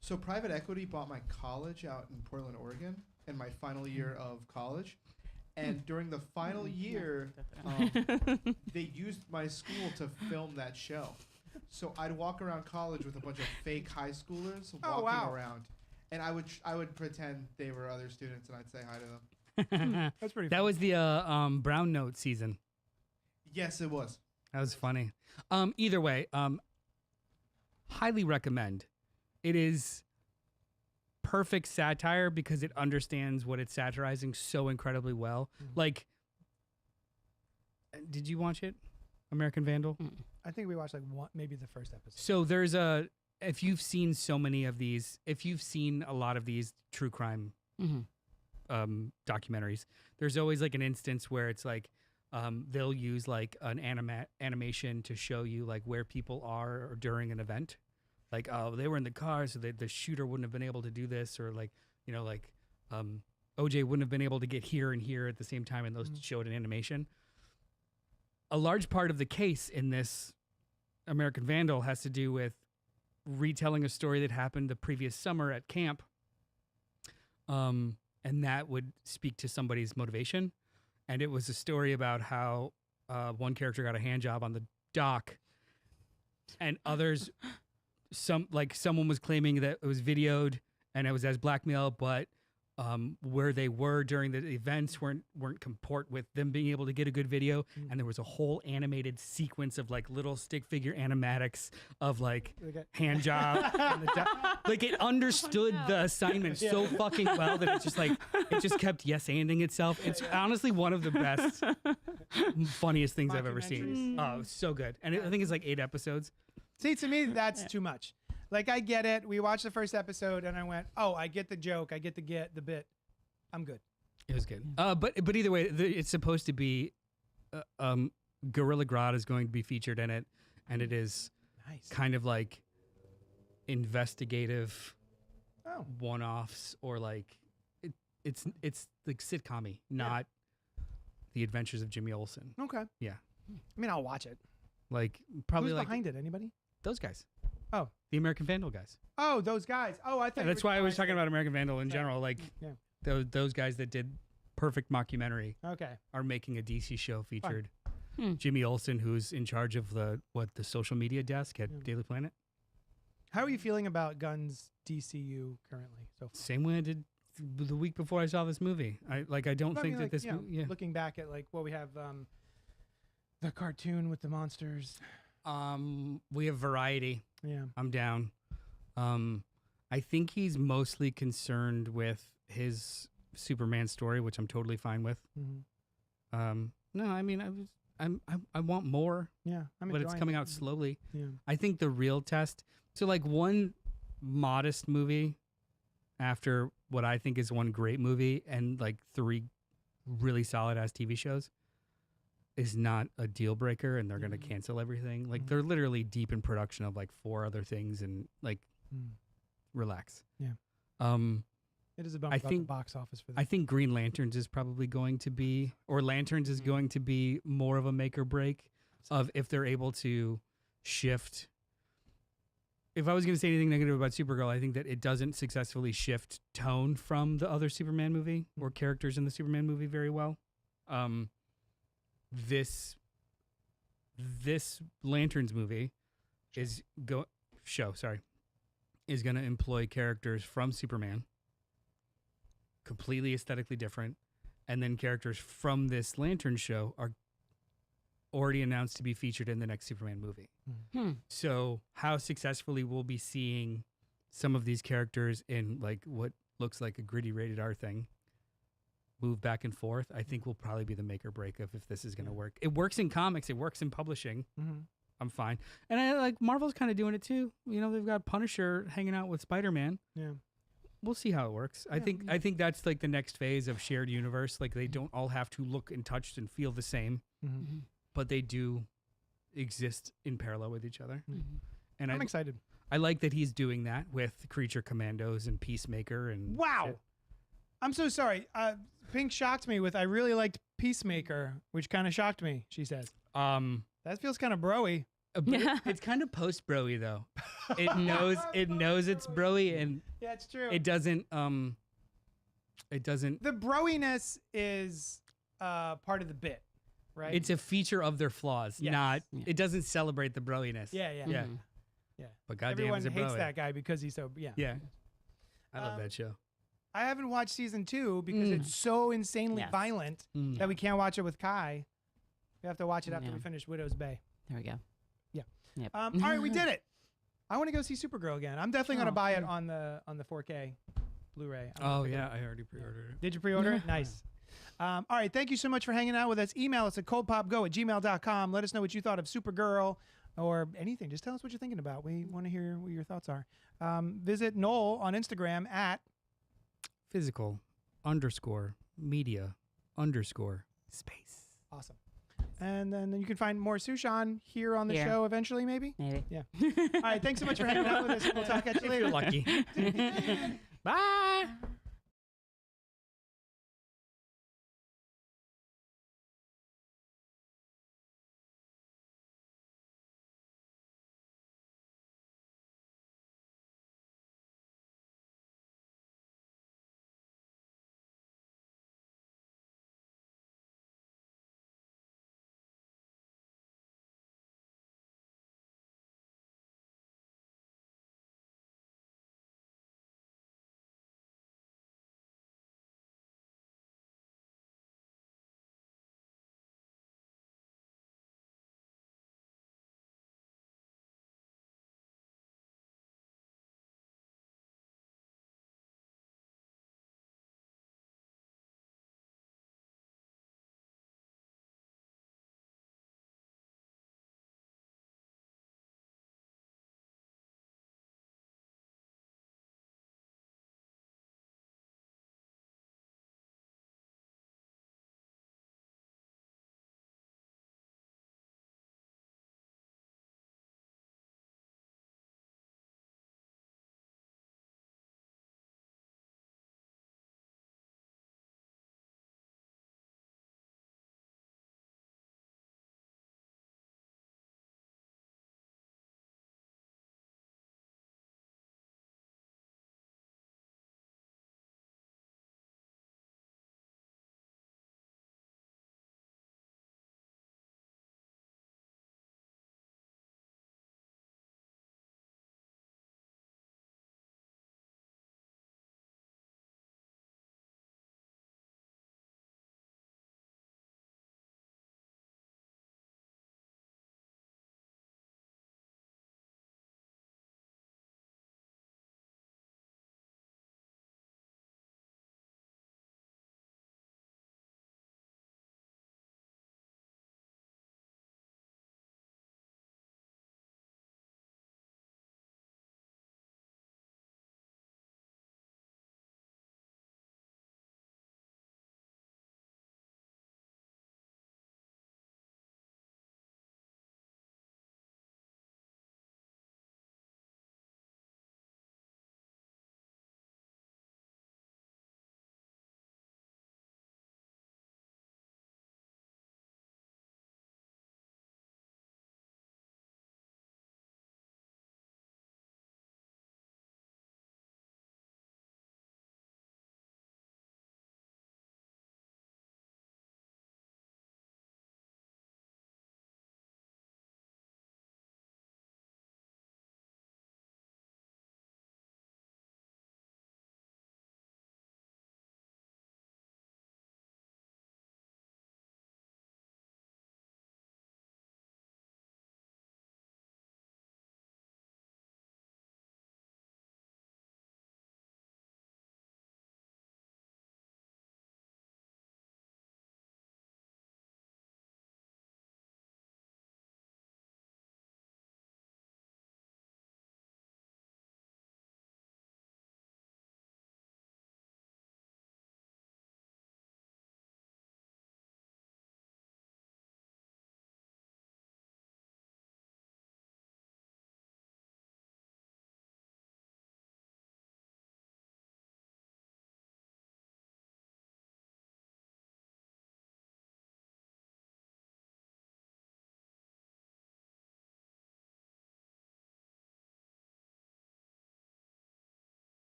So private equity bought my college out in Portland, Oregon, in my final year of college. And during the final year, they used my school to film that show. So I'd walk around college with a bunch of fake high schoolers walking around, and I would pretend they were other students, and I'd say hi to them. That's pretty. That fun. was the Brown Note season. Yes, it was. That was funny. Either way, highly recommend. It is perfect satire because it understands what it's satirizing so incredibly well. Like, did you watch it, American Vandal? I think we watched like one, maybe the first episode. So if you've seen a lot of these true crime documentaries, there's always like an instance where it's like they'll use like an animation to show you like where people are or during an event. Like, oh, they were in the car, so the shooter wouldn't have been able to do this, or like, you know, like OJ wouldn't have been able to get here and here at the same time, and those showed an animation. A large part of the case in this American Vandal has to do with retelling a story that happened the previous summer at camp, and that would speak to somebody's motivation. And it was a story about how one character got a hand job on the dock, and others, someone was claiming that it was videoed and it was as blackmail, but where they were during the events weren't comport with them being able to get a good video. And there was a whole animated sequence of like little stick figure animatics of like hand job. Like it understood the assignment so fucking well that it just kept yes-anding itself. It's honestly one of the best, funniest things I've ever seen. Oh, it's so good. And I think it's like 8 episodes. See, to me, that's too much. Like, I get it. We watched the first episode, and I went, "Oh, I get the joke. I get the bit. I'm good." It was good. But either way, it's supposed to be. Gorilla Grodd is going to be featured in it, and it is kind of like investigative one-offs, or like it's like sitcom-y, not The Adventures of Jimmy Olsen. Okay. Yeah. I mean, I'll watch it. Like probably Who's like behind it? Anybody? those guys. Oh. The American Vandal guys. Oh, those guys. Oh, I thought. Yeah, that's why I was talking about American Vandal in general. Like those guys that did Perfect Mockumentary are making a DC show featured Jimmy Olsen, who's in charge of the social media desk at Daily Planet. How are you feeling about Gunn's DCU currently? So same way I did the week before I saw this movie. I don't think that this movie. Looking back at like what we have, the cartoon with the monsters. We have variety. Yeah, I'm down. I think he's mostly concerned with his Superman story, which I'm totally fine with. No, I mean I want more. Yeah, but it's coming out slowly. Yeah, I think the real test. So like one modest movie after what I think is one great movie and like 3 really solid ass TV shows. is not a deal breaker and they're going to cancel everything. Like they're literally deep in production of like 4 other things and like relax. Yeah. It is about the box office for them. I think Green Lanterns is probably going to be, or Lanterns is going to be more of a make or break of if they're able to shift. If I was going to say anything negative about Supergirl, I think that it doesn't successfully shift tone from the other Superman movie or characters in the Superman movie very well. This Lanterns movie is going to employ characters from Superman, completely aesthetically different, and then characters from this Lantern show are already announced to be featured in the next Superman movie. So how successfully we'll be seeing some of these characters in like what looks like a gritty rated R thing move back and forth, I think will probably be the make or break of if this is going to work. It works in comics. It works in publishing. I'm fine. And I like Marvel's kind of doing it too. You know, they've got Punisher hanging out with Spider-Man. Yeah. We'll see how it works. I think that's like the next phase of shared universe. Like they don't all have to look and touch and feel the same, but they do exist in parallel with each other. And I'm excited. I like that he's doing that with Creature Commandos and Peacemaker and wow. shit. I'm so sorry. Pink shocked me with I really liked Peacemaker, which kind of shocked me, she says. That feels kind of bro-y. It's kind of post broy though. It knows it's broy and yeah, it's true. It doesn't. The broiness is part of the bit, right? It's a feature of their flaws, not. Yeah. It doesn't celebrate the broiness. Yeah. But goddamn, everyone is it hates broy. that guy because he's so Yeah. I love that show. I haven't watched season 2 because it's so insanely violent that we can't watch it with Kai. We have to watch it after we finish Widow's Bay. There we go. Yeah. Yep. All right, we did it. I want to go see Supergirl again. I'm definitely going to buy it on the 4K Blu-ray. Oh yeah, I already pre-ordered it. Did you pre-order it? Nice. All right, thank you so much for hanging out with us. Email us at cultpopgo@gmail.com. Let us know what you thought of Supergirl or anything. Just tell us what you're thinking about. We want to hear what your thoughts are. Visit Noel on Instagram at physical_media_space. Awesome. And then you can find more Sushan here on the show eventually, maybe? Maybe. Yeah. All right, thanks so much for hanging out with us. We'll talk at you later. If you're lucky. Bye.